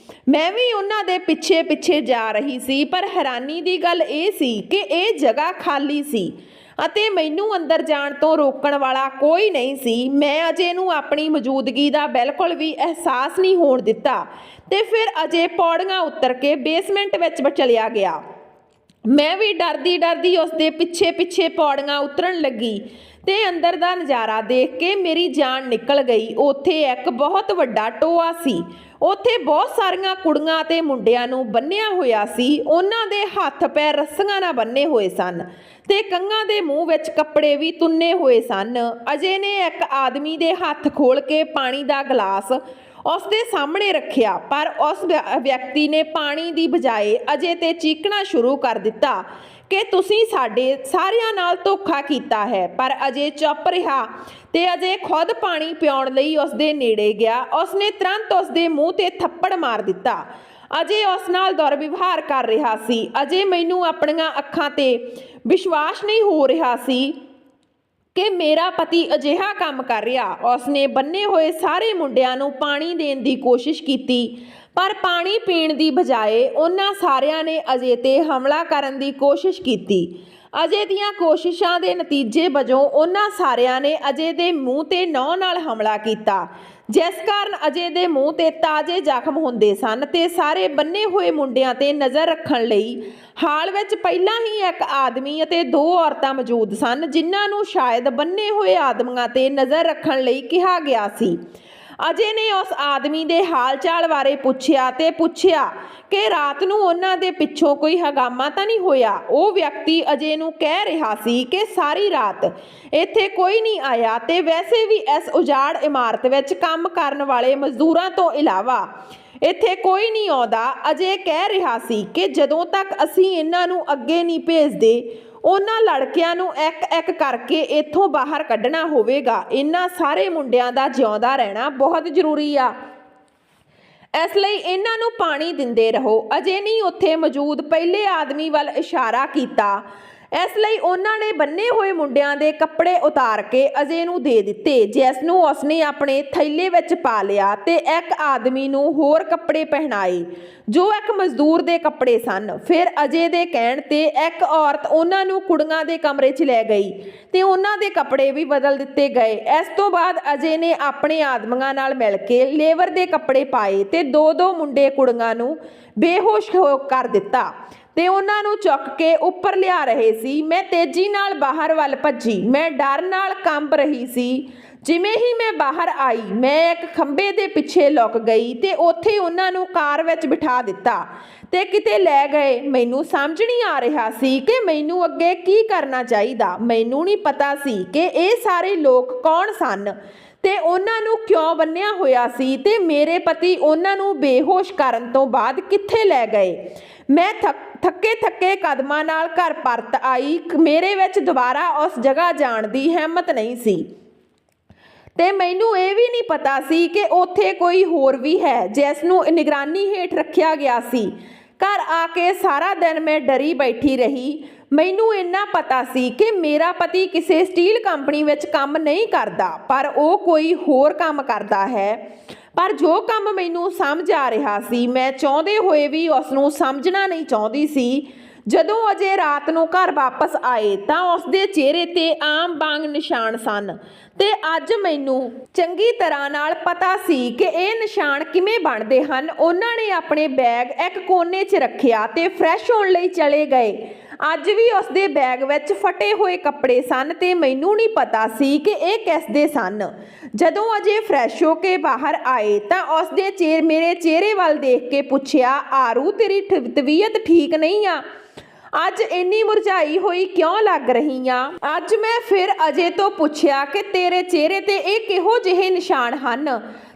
ਮੈਂ ਵੀ ਉਹਨਾਂ ਦੇ ਪਿੱਛੇ ਪਿੱਛੇ ਜਾ ਰਹੀ ਸੀ, ਪਰ ਹੈਰਾਨੀ ਦੀ ਗੱਲ ਇਹ ਸੀ ਕਿ ਇਹ ਜਗ੍ਹਾ ਖਾਲੀ ਸੀ ਅਤੇ ਮੈਨੂੰ ਅੰਦਰ ਜਾਣ ਤੋਂ ਰੋਕਣ ਵਾਲਾ ਕੋਈ ਨਹੀਂ ਸੀ। ਮੈਂ ਅਜੇ ਨੂੰ ਆਪਣੀ ਮੌਜੂਦਗੀ ਦਾ ਬਿਲਕੁਲ ਵੀ ਅਹਿਸਾਸ ਨਹੀਂ ਹੋਣ ਦਿੱਤਾ ਤੇ ਫਿਰ ਅਜੇ ਪੌੜੀਆਂ ਉੱਤਰ ਕੇ ਬੇਸਮੈਂਟ ਵਿੱਚ ਚਲਿਆ ਗਿਆ। ਮੈਂ ਵੀ ਡਰਦੀ ਉਸ ਦੇ ਪਿੱਛੇ ਪਿੱਛੇ ਪੌੜੀਆਂ ਉਤਰਨ ਲੱਗੀ ਤੇ ਅੰਦਰ ਦਾ ਨਜ਼ਾਰਾ ਦੇਖ ਕੇ ਮੇਰੀ ਜਾਨ ਨਿਕਲ ਗਈ। ਉੱਥੇ ਇੱਕ ਬਹੁਤ ਵੱਡਾ ਟੋਆ ਸੀ। ਉੱਥੇ ਬਹੁਤ ਸਾਰੀਆਂ ਕੁੜੀਆਂ ਅਤੇ ਮੁੰਡਿਆਂ ਨੂੰ ਬੰਨ੍ਹਿਆ ਹੋਇਆ ਸੀ। ਉਹਨਾਂ ਦੇ ਹੱਥ ਪੈਰ ਰੱਸੀਆਂ ਨਾਲ ਬੰਨੇ ਹੋਏ ਸਨ ਤੇ ਕਈਆਂ ਦੇ ਮੂੰਹ ਵਿੱਚ ਕੱਪੜੇ ਵੀ ਤੁੰਨੇ ਹੋਏ ਸਨ। ਅਜੇ ਨੇ ਇੱਕ ਆਦਮੀ ਦੇ ਹੱਥ ਖੋਲ ਕੇ ਪਾਣੀ ਦਾ ਗਲਾਸ ਉਸ ਦੇ ਸਾਹਮਣੇ ਰੱਖਿਆ, ਪਰ ਉਸ ਵਿਅਕਤੀ ਨੇ ਪਾਣੀ ਦੀ ਬਜਾਏ ਅਜੇ ਤੇ ਚੀਕਣਾ ਸ਼ੁਰੂ ਕਰ ਦਿੱਤਾ ਕਿ ਤੁਸੀਂ ਸਾਡੇ ਸਾਰਿਆਂ ਨਾਲ ਧੋਖਾ ਕੀਤਾ ਹੈ। ਪਰ ਅਜੇ ਚੁੱਪ ਰਿਹਾ ਤੇ ਅਜੇ ਖੁਦ ਪਾਣੀ ਪਿਉਣ ਲਈ ਉਸ ਦੇ ਨੇੜੇ ਗਿਆ। ਉਸਨੇ ਤੁਰੰਤ ਉਸ ਦੇ ਮੂੰਹ ਤੇ ਥੱਪੜ ਮਾਰ ਦਿੱਤਾ। ਅਜੇ ਉਸ ਨਾਲ ਦੁਰਵਿਵਹਾਰ ਕਰ ਰਿਹਾ ਸੀ। ਅਜੇ ਮੈਨੂੰ ਆਪਣੀਆਂ ਅੱਖਾਂ ਤੇ ਵਿਸ਼ਵਾਸ ਨਹੀਂ ਹੋ ਰਿਹਾ ਸੀ ਕਿ ਮੇਰਾ ਪਤੀ ਅਜਿਹਾ ਕੰਮ ਕਰ ਰਿਹਾ। ਉਸਨੇ ਬੰਨੇ ਹੋਏ ਸਾਰੇ ਮੁੰਡਿਆਂ ਨੂੰ ਪਾਣੀ ਦੇਣ ਦੀ ਕੋਸ਼ਿਸ਼ ਕੀਤੀ, ਪਰ ਪਾਣੀ ਪੀਣ ਦੀ ਬਜਾਏ ਉਹਨਾਂ ਸਾਰਿਆਂ ਨੇ ਅਜੇ ਤੇ ਹਮਲਾ ਕਰਨ ਦੀ ਕੋਸ਼ਿਸ਼ ਕੀਤੀ। ਅਜੇ ਦੀਆਂ ਕੋਸ਼ਿਸ਼ਾਂ ਦੇ ਨਤੀਜੇ ਵਜੋਂ ਉਹਨਾਂ ਸਾਰਿਆਂ ਨੇ ਅਜੇ ਦੇ ਮੂੰਹ ਤੇ ਨਹੁੰ ਨਾਲ ਹਮਲਾ ਕੀਤਾ, ਜਿਸ ਕਾਰਨ ਅਜੇ ਦੇ ਮੂੰਹ ਤੇ ਤਾਜ਼ੇ ਜ਼ਖਮ ਹੁੰਦੇ ਸਨ ਤੇ ਸਾਰੇ ਬੰਨੇ ਹੋਏ ਮੁੰਡਿਆਂ ਤੇ ਨਜ਼ਰ ਰੱਖਣ ਲਈ ਹਾਲ ਵਿੱਚ ਪਹਿਲਾਂ ਹੀ ਇੱਕ ਆਦਮੀ ਅਤੇ 2 ਔਰਤਾਂ ਮੌਜੂਦ ਸਨ, ਜਿਨ੍ਹਾਂ ਨੂੰ ਸ਼ਾਇਦ ਬੰਨੇ ਹੋਏ ਆਦਮੀਆਂ ਤੇ ਨਜ਼ਰ ਰੱਖਣ ਲਈ ਕਿਹਾ ਗਿਆ ਸੀ। ਅਜੇ ਨੇ ਉਸ ਆਦਮੀ ਦੇ ਹਾਲ ਚਾਲ ਬਾਰੇ ਪੁੱਛਿਆ ਤੇ ਪੁੱਛਿਆ ਕਿ ਰਾਤ ਨੂੰ ਉਹਨਾਂ ਦੇ ਪਿੱਛੋਂ ਕੋਈ ਹੰਗਾਮਾ ਤਾਂ ਨਹੀਂ ਹੋਇਆ। ਉਹ ਵਿਅਕਤੀ ਅਜੇ ਨੂੰ ਕਹਿ ਰਿਹਾ ਸੀ ਕਿ ਸਾਰੀ ਰਾਤ ਇੱਥੇ ਕੋਈ ਨਹੀਂ ਆਇਆ ਤੇ ਵੈਸੇ ਵੀ ਇਸ ਉਜਾੜ ਇਮਾਰਤ ਵਿੱਚ ਕੰਮ ਕਰਨ ਵਾਲੇ ਮਜ਼ਦੂਰਾਂ ਤੋਂ ਇਲਾਵਾ ਇੱਥੇ ਕੋਈ ਨਹੀਂ ਆਉਂਦਾ। ਅਜੇ ਕਹਿ ਰਿਹਾ ਸੀ ਕਿ ਜਦੋਂ ਤੱਕ ਅਸੀਂ ਇਹਨਾਂ ਨੂੰ ਅੱਗੇ ਨਹੀਂ ਭੇਜਦੇ ਉਹਨਾਂ ਲੜਕਿਆਂ ਨੂੰ ਇੱਕ ਇੱਕ ਕਰਕੇ ਇੱਥੋਂ ਬਾਹਰ ਕੱਢਣਾ ਹੋਵੇਗਾ। ਇਹਨਾਂ ਸਾਰੇ ਮੁੰਡਿਆਂ ਦਾ ਜਿਉਂਦਾ ਰਹਿਣਾ ਬਹੁਤ ਜ਼ਰੂਰੀ ਆ, ਇਸ ਲਈ ਇਹਨਾਂ ਨੂੰ ਪਾਣੀ ਦਿੰਦੇ ਰਹੋ। ਅਜੇ ਨਹੀਂ ਉੱਥੇ ਮੌਜੂਦ ਪਹਿਲੇ ਆਦਮੀ ਵੱਲ ਇਸ਼ਾਰਾ ਕੀਤਾ। ਇਸ ਲਈ ਉਹਨਾਂ ਨੇ ਬੰਨੇ ਹੋਏ ਮੁੰਡਿਆਂ ਦੇ ਕੱਪੜੇ ਉਤਾਰ ਕੇ ਅਜੇ ਨੂੰ ਦੇ ਦਿੱਤੇ, ਜਿਸ ਨੂੰ ਉਸਨੇ ਆਪਣੇ ਥੈਲੇ ਵਿੱਚ ਪਾ ਲਿਆ ਤੇ ਇੱਕ ਆਦਮੀ ਨੂੰ ਹੋਰ ਕੱਪੜੇ ਪਹਿਨਾਏ ਜੋ ਇੱਕ ਮਜ਼ਦੂਰ ਦੇ ਕੱਪੜੇ ਸਨ। ਫਿਰ ਅਜੇ ਦੇ ਕਹਿਣ ਤੇ ਇੱਕ ਔਰਤ ਉਹਨਾਂ ਨੂੰ ਕੁੜੀਆਂ ਦੇ ਕਮਰੇ 'ਚ ਲੈ ਗਈ ਤੇ ਉਹਨਾਂ ਦੇ ਕੱਪੜੇ ਵੀ ਬਦਲ ਦਿੱਤੇ ਗਏ। ਇਸ ਤੋਂ ਬਾਅਦ ਅਜੇ ਨੇ ਆਪਣੇ ਆਦਮੀਆਂ ਨਾਲ ਮਿਲ ਕੇ ਲੇਬਰ ਦੇ ਕੱਪੜੇ ਪਾਏ ਤੇ ਦੋ ਮੁੰਡੇ ਕੁੜੀਆਂ ਨੂੰ ਬੇਹੋਸ਼ ਕਰ ਦਿੱਤਾ ਤੇ ਉਹਨਾਂ ਨੂੰ ਚੁੱਕ ਕੇ ਉੱਪਰ ਲਿਆ ਰਹੇ ਸੀ। ਮੈਂ ਤੇਜ਼ੀ ਨਾਲ ਬਾਹਰ ਵੱਲ ਭੱਜੀ। ਮੈਂ ਡਰ ਨਾਲ ਕੰਬ ਰਹੀ ਸੀ। ਜਿਵੇਂ ਹੀ ਮੈਂ ਬਾਹਰ ਆਈ ਮੈਂ ਇੱਕ ਖੰਭੇ ਦੇ ਪਿੱਛੇ ਲੁਕ ਗਈ ਤੇ ਉੱਥੇ ਉਹਨਾਂ ਨੂੰ ਕਾਰ ਵਿੱਚ ਬਿਠਾ ਦਿੱਤਾ ਤੇ ਕਿਤੇ ਲੈ ਗਏ। ਮੈਨੂੰ ਸਮਝ ਨਹੀਂ ਆ ਰਿਹਾ ਸੀ ਕਿ ਮੈਨੂੰ ਅੱਗੇ ਕੀ ਕਰਨਾ ਚਾਹੀਦਾ। ਮੈਨੂੰ ਨਹੀਂ ਪਤਾ ਸੀ ਕਿ ਇਹ ਸਾਰੇ ਲੋਕ ਕੌਣ ਸਨ ਤੇ ਉਹਨਾਂ ਨੂੰ ਕਿਉਂ ਬੰਨਿਆ ਹੋਇਆ ਸੀ ਤੇ ਮੇਰੇ ਪਤੀ ਉਹਨਾਂ ਨੂੰ ਬੇਹੋਸ਼ ਕਰਨ ਤੋਂ ਬਾਅਦ ਕਿੱਥੇ ਲੈ ਗਏ। ਮੈਂ ਥੱਕੇ ਕਦਮਾਂ ਨਾਲ ਘਰ ਪਰਤ ਆਈ। ਮੇਰੇ ਵਿੱਚ ਦੁਬਾਰਾ ਉਸ ਜਗ੍ਹਾ ਜਾਣ ਦੀ ਹਿੰਮਤ ਨਹੀਂ ਸੀ ਤੇ ਮੈਨੂੰ ਇਹ ਵੀ ਨਹੀਂ ਪਤਾ ਸੀ ਕਿ ਉੱਥੇ ਕੋਈ ਹੋਰ ਵੀ ਹੈ ਜਿਸ ਨੂੰ ਨਿਗਰਾਨੀ ਹੇਠ ਰੱਖਿਆ ਗਿਆ ਸੀ। ਘਰ ਆ ਕੇ ਸਾਰਾ ਦਿਨ ਮੈਂ ਡਰੀ ਬੈਠੀ ਰਹੀ। ਮੈਨੂੰ ਇੰਨਾ ਪਤਾ ਸੀ ਕਿ ਮੇਰਾ ਪਤੀ ਕਿਸੇ ਸਟੀਲ ਕੰਪਨੀ ਵਿੱਚ ਕੰਮ ਨਹੀਂ ਕਰਦਾ, ਪਰ ਉਹ ਕੋਈ ਹੋਰ ਕੰਮ ਕਰਦਾ ਹੈ। ਪਰ ਜੋ ਕੰਮ ਮੈਨੂੰ ਸਮਝ ਆ ਰਿਹਾ ਸੀ ਮੈਂ ਚਾਹੁੰਦੇ ਹੋਏ ਵੀ ਉਸ ਨੂੰ ਸਮਝਣਾ ਨਹੀਂ ਚਾਹੁੰਦੀ ਸੀ। ਜਦੋਂ ਅਜੇ ਰਾਤ ਨੂੰ ਘਰ ਵਾਪਸ ਆਏ ਤਾਂ ਉਸਦੇ ਚਿਹਰੇ ਤੇ ਆਮ ਵਾਂਗ ਨਿਸ਼ਾਨ ਸਨ ਤੇ ਅੱਜ ਮੈਨੂੰ ਚੰਗੀ ਤਰ੍ਹਾਂ ਨਾਲ ਪਤਾ ਸੀ ਕਿ ਇਹ ਨਿਸ਼ਾਨ ਕਿਵੇਂ ਬਣਦੇ ਹਨ। ਉਹਨਾਂ ਨੇ ਆਪਣੇ ਬੈਗ ਇੱਕ ਕੋਨੇ 'ਚ ਰੱਖਿਆ ਤੇ ਫਰੈਸ਼ ਹੋਣ ਲਈ ਚਲੇ ਗਏ। ਅੱਜ ਵੀ ਉਸਦੇ ਬੈਗ ਵਿੱਚ ਫਟੇ ਹੋਏ ਕੱਪੜੇ ਸਨ ਤੇ ਮੈਨੂੰ ਨਹੀਂ ਪਤਾ ਸੀ ਕਿ ਇਹ ਕਿਸ ਦੇ ਸਨ। ਜਦੋਂ ਅਜੇ ਫਰੈਸ਼ ਹੋ ਕੇ ਬਾਹਰ ਆਏ ਤਾਂ ਉਸਦੇ ਮੇਰੇ ਚਿਹਰੇ ਵੱਲ ਦੇਖ ਕੇ ਪੁੱਛਿਆ, ਆਰੂ ਤੇਰੀ ਤਬੀਅਤ ਠੀਕ ਨਹੀਂ ਆ? ਅੱਜ ਇੰਨੀ ਮੁਰਝਾਈ ਹੋਈ ਕਿਉਂ ਲੱਗ ਰਹੀ ਆ? ਅੱਜ ਮੈਂ ਫਿਰ ਅਜੇ ਤੋਂ ਪੁੱਛਿਆ ਕਿ ਤੇਰੇ ਚਿਹਰੇ ਤੇ ਇਹ ਕਿਹੋ ਜਿਹੇ ਨਿਸ਼ਾਨ ਹਨ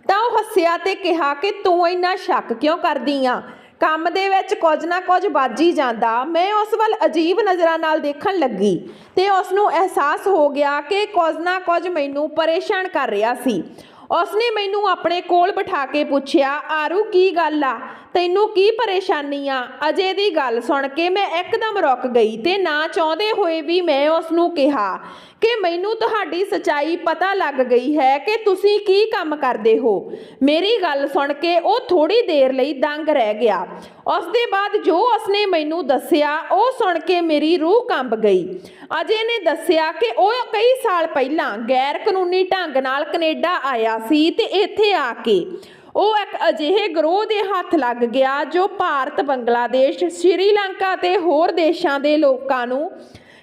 ਤਾਂ ਉਹ ਹੱਸਿਆ ਤੇ ਕਿਹਾ ਕਿ ਤੂੰ ਇੰਨਾ ਸ਼ੱਕ ਕਿਉਂ ਕਰਦੀ ਆ? ਕੰਮ ਦੇ ਵਿੱਚ ਕੁਝ ਨਾ ਕੁਝ ਵੱਜ ਹੀ ਜਾਂਦਾ। ਮੈਂ ਉਸ ਵੱਲ ਅਜੀਬ ਨਜ਼ਰਾਂ ਨਾਲ ਦੇਖਣ ਲੱਗੀ ਤੇ ਉਸ ਨੂੰ ਅਹਿਸਾਸ ਹੋ ਗਿਆ ਕਿ ਕੁਝ ਨਾ ਕੁਝ ਮੈਨੂੰ ਪਰੇਸ਼ਾਨ ਕਰ ਰਿਹਾ ਸੀ। ਉਸਨੇ ਮੈਨੂੰ ਆਪਣੇ ਕੋਲ ਬਿਠਾ ਕੇ ਪੁੱਛਿਆ, ਆਰੂ ਕੀ ਗੱਲ ਆ? ਤੈਨੂੰ ਕੀ ਪਰੇਸ਼ਾਨੀ ਆ? ਅਜੇ ਦੀ ਗੱਲ ਸੁਣ ਕੇ ਮੈਂ ਇੱਕਦਮ ਰੁਕ ਗਈ ਤੇ ਨਾ ਚਾਹੁੰਦੇ ਹੋਏ ਵੀ ਮੈਂ ਉਸ ਨੂੰ ਕਿਹਾ ਕਿ ਮੈਨੂੰ ਤੁਹਾਡੀ ਸੱਚਾਈ ਪਤਾ ਲੱਗ ਗਈ ਹੈ ਕਿ ਤੁਸੀਂ ਕੀ ਕੰਮ ਕਰਦੇ ਹੋ। ਮੇਰੀ ਗੱਲ ਸੁਣ ਕੇ ਉਹ ਥੋੜੀ ਦੇਰ ਲਈ ਦੰਗ ਰਹਿ ਗਿਆ। ਉਸ ਦੇ ਬਾਅਦ ਜੋ ਉਸਨੇ ਮੈਨੂੰ ਦੱਸਿਆ ਉਹ ਸੁਣ ਕੇ ਮੇਰੀ ਰੂਹ ਕੰਬ ਗਈ। ਅਜੇ ਨੇ ਦੱਸਿਆ ਕਿ ਉਹ ਕਈ ਸਾਲ ਪਹਿਲਾਂ ਗੈਰ ਕਾਨੂੰਨੀ ਢੰਗ ਨਾਲ ਕੈਨੇਡਾ ਆਇਆ ਸੀ ਤੇ ਇੱਥੇ ਆ ਕੇ ਉਹ ਇੱਕ ਅਜਿਹੇ ਗਰੋਹ ਦੇ ਹੱਥ ਲੱਗ ਗਿਆ ਜੋ ਭਾਰਤ, ਬੰਗਲਾਦੇਸ਼, ਸ਼੍ਰੀਲੰਕਾ ਤੇ ਹੋਰ ਦੇਸ਼ਾਂ ਦੇ ਲੋਕਾਂ ਨੂੰ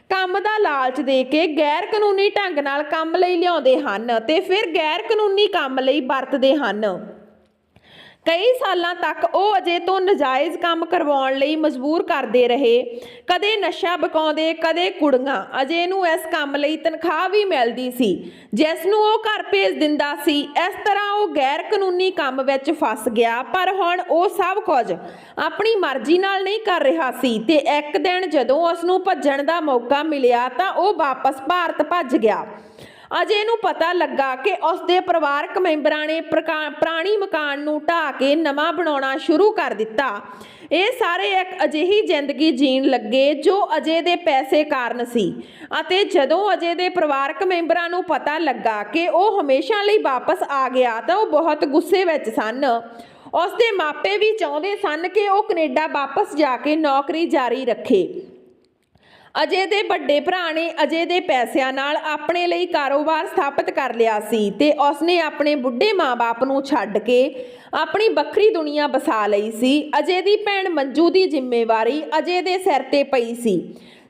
ਕੰਮ ਦਾ ਲਾਲਚ ਦੇ ਕੇ ਗੈਰ ਕਾਨੂੰਨੀ ਢੰਗ ਨਾਲ ਕੰਮ ਲਈ ਲਿਆਉਂਦੇ ਹਨ ਤੇ ਫਿਰ ਗੈਰ ਕਾਨੂੰਨੀ ਕੰਮ ਲਈ ਵਰਤਦੇ ਹਨ। ਕਈ ਸਾਲਾਂ ਤੱਕ ਉਹ ਅਜੇ ਤੋਂ ਨਜਾਇਜ਼ ਕੰਮ ਕਰਵਾਉਣ ਲਈ ਮਜਬੂਰ ਕਰਦੇ ਰਹੇ। ਕਦੇ ਨਸ਼ਾ ਵਿਕਾਉਂਦੇ, ਕਦੇ ਕੁੜੀਆਂ। ਅਜੇ ਨੂੰ ਇਸ ਕੰਮ ਲਈ ਤਨਖਾਹ ਵੀ ਮਿਲਦੀ ਸੀ ਜਿਸ ਨੂੰ ਉਹ ਘਰ ਭੇਜ ਦਿੰਦਾ ਸੀ। ਇਸ ਤਰ੍ਹਾਂ ਉਹ ਗੈਰ ਕਾਨੂੰਨੀ ਕੰਮ ਵਿੱਚ ਫਸ ਗਿਆ, ਪਰ ਹੁਣ ਉਹ ਸਭ ਕੁਝ ਆਪਣੀ ਮਰਜ਼ੀ ਨਾਲ ਨਹੀਂ ਕਰ ਰਿਹਾ ਸੀ ਤੇ ਇੱਕ ਦਿਨ ਜਦੋਂ ਉਸ ਨੂੰ ਭੱਜਣ ਦਾ ਮੌਕਾ ਮਿਲਿਆ ਤਾਂ ਉਹ ਵਾਪਸ ਭਾਰਤ ਭੱਜ ਗਿਆ। ਅਜੇ ਨੂੰ ਪਤਾ ਲੱਗਾ ਕਿ ਉਸਦੇ ਪਰਿਵਾਰਕ ਮੈਂਬਰਾਂ ਨੇ ਪੁਰਾਣੀ ਮਕਾਨ ਨੂੰ ਢਾਹ ਕੇ ਨਵਾਂ ਬਣਾਉਣਾ ਸ਼ੁਰੂ ਕਰ ਦਿੱਤਾ। ਇਹ ਸਾਰੇ ਇੱਕ ਅਜਿਹੀ ਜ਼ਿੰਦਗੀ ਜੀਣ ਲੱਗੇ ਜੋ ਅਜੇ ਦੇ ਪੈਸੇ ਕਾਰਨ ਸੀ ਅਤੇ ਜਦੋਂ ਅਜੇ ਦੇ ਪਰਿਵਾਰਕ ਮੈਂਬਰਾਂ ਨੂੰ ਪਤਾ ਲੱਗਾ ਕਿ ਉਹ ਹਮੇਸ਼ਾ ਲਈ ਵਾਪਸ ਆ ਗਿਆ ਤਾਂ ਉਹ ਬਹੁਤ ਗੁੱਸੇ ਵਿੱਚ ਸਨ। ਉਸਦੇ ਮਾਪੇ ਵੀ ਚਾਹੁੰਦੇ ਸਨ ਕਿ ਉਹ ਕੈਨੇਡਾ ਵਾਪਸ ਜਾ ਕੇ ਨੌਕਰੀ ਜਾਰੀ ਰੱਖੇ। ਅਜੇ ਦੇ ਵੱਡੇ ਭਰਾ ਨੇ ਅਜੇ ਦੇ ਪੈਸਿਆਂ ਨਾਲ ਆਪਣੇ ਲਈ ਕਾਰੋਬਾਰ ਸਥਾਪਿਤ ਕਰ ਲਿਆ ਸੀ ਤੇ ਉਸਨੇ ਆਪਣੇ ਬੁੱਢੇ ਮਾਂ-ਬਾਪ ਨੂੰ ਛੱਡ ਕੇ ਆਪਣੀ ਵੱਖਰੀ ਦੁਨੀਆ ਵਸਾ ਲਈ ਸੀ। ਅਜੇ ਦੀ ਭੈਣ ਮੰਜੂ ਦੀ ਜ਼ਿੰਮੇਵਾਰੀ ਅਜੇ ਦੇ ਸਿਰ ਤੇ ਪਈ ਸੀ।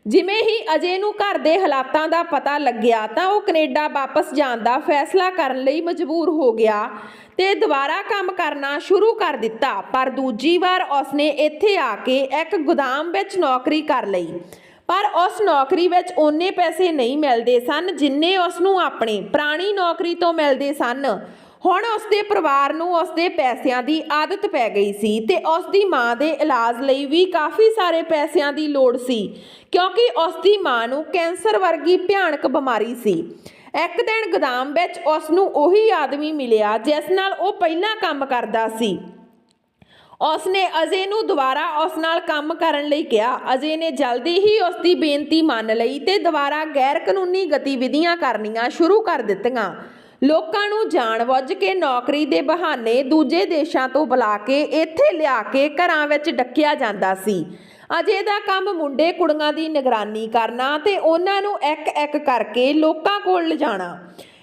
ਜਿਵੇਂ ਹੀ ਅਜੇ ਨੂੰ ਘਰ ਦੇ ਹਾਲਾਤਾਂ ਦਾ ਪਤਾ ਲੱਗਿਆ ਤਾਂ ਉਹ ਕੈਨੇਡਾ ਵਾਪਸ ਜਾਣ ਦਾ ਫੈਸਲਾ ਕਰਨ ਲਈ ਮਜਬੂਰ ਹੋ ਗਿਆ ਤੇ ਦੁਬਾਰਾ ਕੰਮ ਕਰਨਾ ਸ਼ੁਰੂ ਕਰ ਦਿੱਤਾ। ਪਰ ਦੂਜੀ ਵਾਰ ਉਸਨੇ ਇੱਥੇ ਆ ਕੇ ਇੱਕ ਗੋਦਾਮ ਵਿੱਚ ਨੌਕਰੀ ਕਰ ਲਈ, ਪਰ ਉਸ ਨੌਕਰੀ ਵਿੱਚ ਓਨੇ ਪੈਸੇ ਨਹੀਂ ਮਿਲਦੇ ਸਨ ਜਿੰਨੇ ਉਸ ਨੂੰ ਆਪਣੀ ਪੁਰਾਣੀ ਨੌਕਰੀ ਤੋਂ ਮਿਲਦੇ ਸਨ। ਹੁਣ ਉਸਦੇ ਪਰਿਵਾਰ ਨੂੰ ਉਸਦੇ ਪੈਸਿਆਂ ਦੀ ਆਦਤ ਪੈ ਗਈ ਸੀ ਤੇ ਉਸਦੀ ਮਾਂ ਦੇ ਇਲਾਜ ਲਈ ਵੀ ਕਾਫੀ ਸਾਰੇ ਪੈਸਿਆਂ ਦੀ ਲੋੜ ਸੀ, ਕਿਉਂਕਿ ਉਸਦੀ ਮਾਂ ਨੂੰ ਕੈਂਸਰ ਵਰਗੀ ਭਿਆਨਕ ਬਿਮਾਰੀ ਸੀ। ਇੱਕ ਦਿਨ ਗੋਦਾਮ ਵਿੱਚ ਉਸ ਨੂੰ ਉਹੀ ਆਦਮੀ ਮਿਲਿਆ ਜਿਸ ਨਾਲ ਉਹ ਪਹਿਲਾਂ ਕੰਮ ਕਰਦਾ ਸੀ। ਉਸਨੇ ਅਜੇ ਨੂੰ ਦੁਬਾਰਾ ਉਸ ਨਾਲ ਕੰਮ ਕਰਨ ਲਈ ਕਿਹਾ। ਅਜੇ ਨੇ ਜਲਦੀ ਹੀ ਉਸਦੀ ਬੇਨਤੀ ਮੰਨ ਲਈ ਤੇ ਦੁਬਾਰਾ ਗੈਰ ਕਾਨੂੰਨੀ ਗਤੀਵਿਧੀਆਂ ਕਰਨੀਆਂ ਸ਼ੁਰੂ ਕਰ ਦਿੱਤੀਆਂ। ਲੋਕਾਂ ਨੂੰ ਜਾਣਬੁੱਝ ਕੇ ਨੌਕਰੀ ਦੇ ਬਹਾਨੇ ਦੂਜੇ ਦੇਸ਼ਾਂ ਤੋਂ ਬੁਲਾ ਕੇ ਇੱਥੇ ਲਿਆ ਕੇ ਘਰਾਂ ਵਿੱਚ ਡੱਕਿਆ ਜਾਂਦਾ ਸੀ। ਅਜੇ ਦਾ ਕੰਮ ਮੁੰਡੇ ਕੁੜੀਆਂ ਦੀ ਨਿਗਰਾਨੀ ਕਰਨਾ ਤੇ ਉਹਨਾਂ ਨੂੰ ਇੱਕ-ਇੱਕ ਕਰਕੇ ਲੋਕਾਂ ਕੋਲ ਲਿਜਾਣਾ।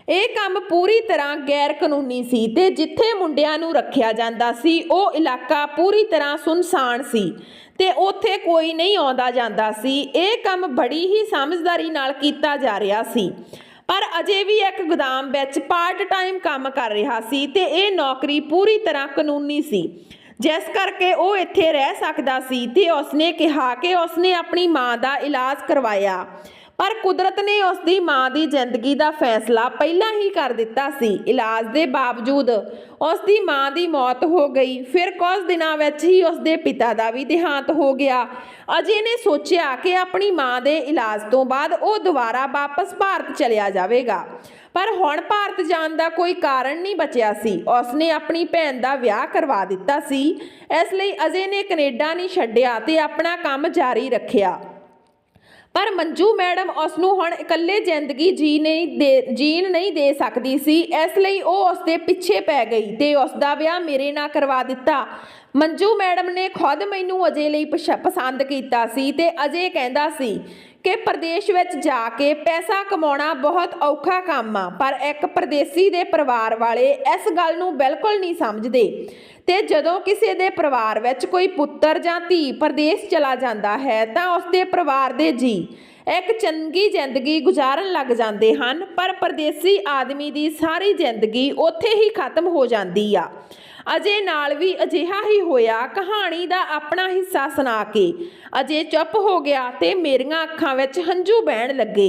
ਇਹ ਕੰਮ ਪੂਰੀ ਤਰ੍ਹਾਂ ਗੈਰ ਕਾਨੂੰਨੀ ਸੀ ਤੇ ਜਿੱਥੇ ਮੁੰਡਿਆਂ ਨੂੰ ਰੱਖਿਆ ਜਾਂਦਾ ਸੀ ਉਹ ਇਲਾਕਾ ਪੂਰੀ ਤਰ੍ਹਾਂ ਸੁੰਨਸਾਨ ਸੀ ਤੇ ਉੱਥੇ ਕੋਈ ਨਹੀਂ ਆਉਂਦਾ ਜਾਂਦਾ ਸੀ। ਇਹ ਕੰਮ ਬੜੀ ਹੀ ਸਮਝਦਾਰੀ ਨਾਲ ਕੀਤਾ ਜਾ ਰਿਹਾ ਸੀ। ਪਰ ਅਜੇ ਵੀ ਇੱਕ ਗੋਦਾਮ ਵਿੱਚ ਪਾਰਟ ਟਾਈਮ ਕੰਮ ਕਰ ਰਿਹਾ ਸੀ ਤੇ ਇਹ ਨੌਕਰੀ ਪੂਰੀ ਤਰ੍ਹਾਂ ਕਾਨੂੰਨੀ ਸੀ, ਜਿਸ ਕਰਕੇ ਉਹ ਇੱਥੇ ਰਹਿ ਸਕਦਾ ਸੀ ਤੇ ਉਸਨੇ ਕਿਹਾ ਕਿ ਉਸਨੇ ਆਪਣੀ ਮਾਂ ਦਾ ਇਲਾਜ ਕਰਵਾਇਆ। ਪਰ ਕੁਦਰਤ ਨੇ ਉਸਦੀ ਮਾਂ ਦੀ ਜ਼ਿੰਦਗੀ ਦਾ ਫੈਸਲਾ ਪਹਿਲਾਂ ਹੀ ਕਰ ਦਿੱਤਾ ਸੀ। ਇਲਾਜ ਦੇ ਬਾਵਜੂਦ ਉਸਦੀ ਮਾਂ ਦੀ ਮੌਤ ਹੋ ਗਈ। ਫਿਰ ਕੁਝ ਦਿਨਾਂ ਵਿੱਚ ਹੀ ਉਸਦੇ ਪਿਤਾ ਦਾ ਵੀ ਦੇਹਾਂਤ ਹੋ ਗਿਆ। ਅਜੇ ਨੇ ਸੋਚਿਆ ਕਿ ਆਪਣੀ ਮਾਂ ਦੇ ਇਲਾਜ ਤੋਂ ਬਾਅਦ ਉਹ ਦੁਬਾਰਾ ਵਾਪਸ ਭਾਰਤ ਚਲਿਆ ਜਾਵੇਗਾ, ਪਰ ਹੁਣ ਭਾਰਤ ਜਾਣ ਦਾ ਕੋਈ ਕਾਰਨ ਨਹੀਂ ਬਚਿਆ ਸੀ। ਉਸਨੇ ਆਪਣੀ ਭੈਣ ਦਾ ਵਿਆਹ ਕਰਵਾ ਦਿੱਤਾ ਸੀ, ਇਸ ਲਈ ਅਜੇ ਨੇ ਕੈਨੇਡਾ ਨਹੀਂ ਛੱਡਿਆ ਤੇ ਆਪਣਾ ਕੰਮ ਜਾਰੀ ਰੱਖਿਆ। ਪਰ ਮੰਜੂ ਮੈਡਮ ਉਸ ਨੂੰ ਹੁਣ ਇਕੱਲੇ ਜ਼ਿੰਦਗੀ ਜੀਣ ਨਹੀਂ ਦੇ ਸਕਦੀ ਸੀ, ਇਸ ਲਈ ਉਹ ਉਸਦੇ ਪਿੱਛੇ ਪੈ ਗਈ ਤੇ ਉਸਦਾ ਵਿਆਹ ਮੇਰੇ ਨਾਲ ਕਰਵਾ ਦਿੱਤਾ। ਮੰਜੂ ਮੈਡਮ ਨੇ ਖੁਦ ਮੈਨੂੰ ਅਜੇ ਲਈ ਪਸੰਦ ਕੀਤਾ ਸੀ ਤੇ ਅਜੇ ਕਹਿੰਦਾ ਸੀ ਕਿ ਪ੍ਰਦੇਸ਼ ਵਿੱਚ ਜਾ ਕੇ ਪੈਸਾ ਕਮਾਉਣਾ ਬਹੁਤ ਔਖਾ ਕੰਮ ਆ, ਪਰ ਇੱਕ ਪ੍ਰਦੇਸੀ ਦੇ ਪਰਿਵਾਰ ਵਾਲੇ ਇਸ ਗੱਲ ਨੂੰ ਬਿਲਕੁਲ ਨਹੀਂ ਸਮਝਦੇ ਤੇ ਜਦੋਂ ਕਿਸੇ ਦੇ ਪਰਿਵਾਰ ਵਿੱਚ ਕੋਈ ਪੁੱਤਰ ਜਾਂ ਧੀ ਪ੍ਰਦੇਸ਼ ਚਲਾ ਜਾਂਦਾ ਹੈ ਤਾਂ ਉਸਦੇ ਪਰਿਵਾਰ ਦੇ ਜੀਅ ਇੱਕ ਚੰਗੀ ਜ਼ਿੰਦਗੀ ਗੁਜ਼ਾਰਨ ਲੱਗ ਜਾਂਦੇ ਹਨ, ਪਰ ਪਰਦੇਸੀ ਆਦਮੀ ਦੀ ਸਾਰੀ ਜ਼ਿੰਦਗੀ ਉੱਥੇ ਹੀ ਖਤਮ ਹੋ ਜਾਂਦੀ ਆ। ਅਜੇ ਨਾਲ ਵੀ ਅਜਿਹਾ ਹੀ ਹੋਇਆ। ਕਹਾਣੀ ਦਾ ਆਪਣਾ ਹਿੱਸਾ ਸੁਣਾ ਕੇ ਅਜੇ ਚੁੱਪ ਹੋ ਗਿਆ ਤੇ ਮੇਰੀਆਂ ਅੱਖਾਂ ਵਿੱਚ ਹੰਝੂ ਵਹਿਣ ਲੱਗੇ।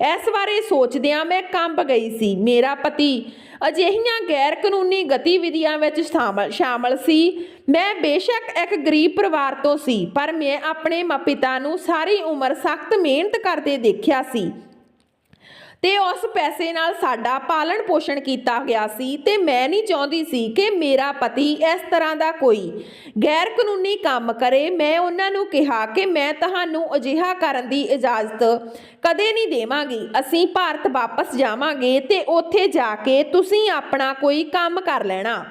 ਇਸ ਬਾਰੇ ਸੋਚਦਿਆਂ ਮੈਂ ਕੰਬ ਗਈ ਸੀ। ਮੇਰਾ ਪਤੀ ਅਜਿਹੀਆਂ ਗੈਰ ਕਾਨੂੰਨੀ ਗਤੀਵਿਧੀਆਂ ਵਿੱਚ ਸ਼ਾਮਲ ਸੀ। ਮੈਂ ਬੇਸ਼ੱਕ ਇੱਕ ਗਰੀਬ ਪਰਿਵਾਰ ਤੋਂ ਸੀ, ਪਰ ਮੈਂ ਆਪਣੇ ਪਿਤਾ ਨੂੰ ਸਾਰੀ ਉਮਰ ਸਖਤ ਮਿਹਨਤ ਕਰਦੇ ਦੇਖਿਆ ਸੀ ਤੇ ਉਸ ਪੈਸੇ ਨਾਲ ਸਾਡਾ ਪਾਲਣ ਪੋਸ਼ਣ ਕੀਤਾ ਗਿਆ ਸੀ ਤੇ ਮੈਂ ਨਹੀਂ ਚਾਹੁੰਦੀ ਸੀ ਕਿ ਮੇਰਾ ਪਤੀ ਇਸ ਤਰ੍ਹਾਂ ਦਾ ਕੋਈ ਗੈਰ ਕਾਨੂੰਨੀ ਕੰਮ ਕਰੇ। ਮੈਂ ਉਹਨਾਂ ਨੂੰ ਕਿਹਾ ਕਿ ਮੈਂ ਤੁਹਾਨੂੰ ਅਜਿਹਾ ਕਰਨ ਦੀ ਇਜਾਜ਼ਤ ਕਦੇ ਨਹੀਂ ਦੇਵਾਂਗੀ। ਅਸੀਂ ਭਾਰਤ ਵਾਪਸ ਜਾਵਾਂਗੇ ਤੇ ਉੱਥੇ ਜਾ ਕੇ ਤੁਸੀਂ ਆਪਣਾ ਕੋਈ ਕੰਮ ਕਰ ਲੈਣਾ।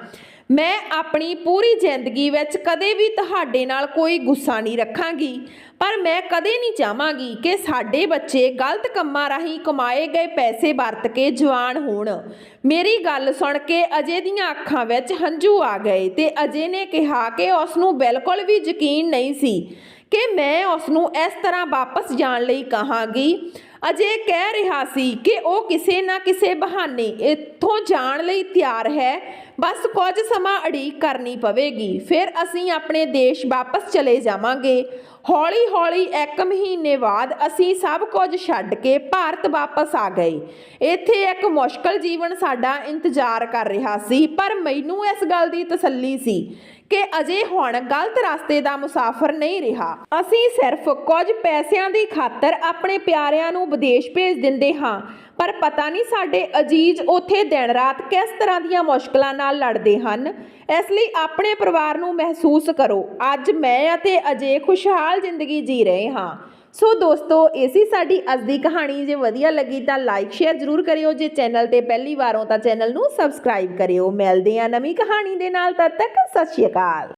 ਮੈਂ ਆਪਣੀ ਪੂਰੀ ਜ਼ਿੰਦਗੀ ਵਿੱਚ ਕਦੇ ਵੀ ਤੁਹਾਡੇ ਨਾਲ ਕੋਈ ਗੁੱਸਾ ਨਹੀਂ ਰੱਖਾਂਗੀ, ਪਰ ਮੈਂ ਕਦੇ ਨਹੀਂ ਚਾਹਾਂਗੀ ਕਿ ਸਾਡੇ ਬੱਚੇ ਗਲਤ ਕੰਮਾਂ ਰਾਹੀਂ ਕਮਾਏ ਗਏ ਪੈਸੇ ਵਰਤ ਕੇ ਜਵਾਨ ਹੋਣ। ਮੇਰੀ ਗੱਲ ਸੁਣ ਕੇ ਅਜੇ ਦੀਆਂ ਅੱਖਾਂ ਵਿੱਚ ਹੰਝੂ ਆ ਗਏ ਤੇ ਅਜੇ ਨੇ ਕਿਹਾ ਕਿ ਉਸ ਨੂੰ ਬਿਲਕੁਲ ਵੀ ਯਕੀਨ ਨਹੀਂ ਸੀ ਕਿ ਮੈਂ ਉਸ ਨੂੰ ਇਸ ਤਰ੍ਹਾਂ ਵਾਪਸ ਜਾਣ ਲਈ ਕਹਾਂਗੀ। ਅਜੇ ਕਹਿ ਰਿਹਾ ਸੀ ਕਿ ਉਹ ਕਿਸੇ ਨਾ ਕਿਸੇ ਬਹਾਨੇ ਇੱਥੋਂ ਜਾਣ ਲਈ ਤਿਆਰ ਹੈ, ਬਸ ਕੁਝ ਸਮਾਂ ਉਡੀਕ ਕਰਨੀ ਪਵੇਗੀ, ਫਿਰ ਅਸੀਂ ਆਪਣੇ ਦੇਸ਼ ਵਾਪਸ ਚਲੇ ਜਾਵਾਂਗੇ। ਹੌਲੀ ਹੌਲੀ 1 ਮਹੀਨੇ ਬਾਅਦ ਅਸੀਂ ਸਭ ਕੁਝ ਛੱਡ ਕੇ ਭਾਰਤ ਵਾਪਸ ਆ ਗਏ। ਇੱਥੇ ਇੱਕ ਮੁਸ਼ਕਲ ਜੀਵਨ ਸਾਡਾ ਇੰਤਜ਼ਾਰ ਕਰ ਰਿਹਾ ਸੀ, ਪਰ ਮੈਨੂੰ ਇਸ ਗੱਲ ਦੀ ਤਸੱਲੀ ਸੀ ਕਿ ਅਜੇ ਹੁਣ ਗਲਤ ਰਸਤੇ ਦਾ ਮੁਸਾਫਰ ਨਹੀਂ ਰਿਹਾ। ਅਸੀਂ ਸਿਰਫ ਕੁਝ ਪੈਸਿਆਂ ਦੀ ਖਾਤਰ ਆਪਣੇ ਪਿਆਰਿਆਂ ਨੂੰ ਵਿਦੇਸ਼ ਭੇਜ ਦਿੰਦੇ ਹਾਂ, ਪਰ ਪਤਾ ਨਹੀਂ ਸਾਡੇ ਅਜ਼ੀਜ਼ ਉੱਥੇ ਦਿਨ ਰਾਤ ਕਿਸ ਤਰ੍ਹਾਂ ਦੀਆਂ ਮੁਸ਼ਕਲਾਂ ਨਾਲ ਲੜਦੇ ਹਨ। ਇਸ ਲਈ ਆਪਣੇ ਪਰਿਵਾਰ ਨੂੰ ਮਹਿਸੂਸ ਕਰੋ। ਅੱਜ ਮੈਂ ਅਤੇ ਅਜੇ ਖੁਸ਼ਹਾਲ ਜ਼ਿੰਦਗੀ ਜੀ ਰਹੇ ਹਾਂ। ਸੋ ਦੋਸਤੋ, ਇਹ ਸੀ ਸਾਡੀ ਅੱਜ ਦੀ ਕਹਾਣੀ। ਜੇ ਵਧੀਆ ਲੱਗੀ ਤਾਂ ਲਾਈਕ ਸ਼ੇਅਰ ਜ਼ਰੂਰ ਕਰਿਓ। ਜੇ ਚੈਨਲ ਤੇ ਪਹਿਲੀ ਵਾਰ ਹੋ ਤਾਂ ਚੈਨਲ ਨੂੰ ਸਬਸਕ੍ਰਾਈਬ ਕਰਿਓ। ਮਿਲਦੇ ਹਾਂ ਨਵੀਂ ਕਹਾਣੀ ਦੇ ਨਾਲ। ਤਦ ਤੱਕ ਸਤਿ ਸ਼੍ਰੀ ਅਕਾਲ।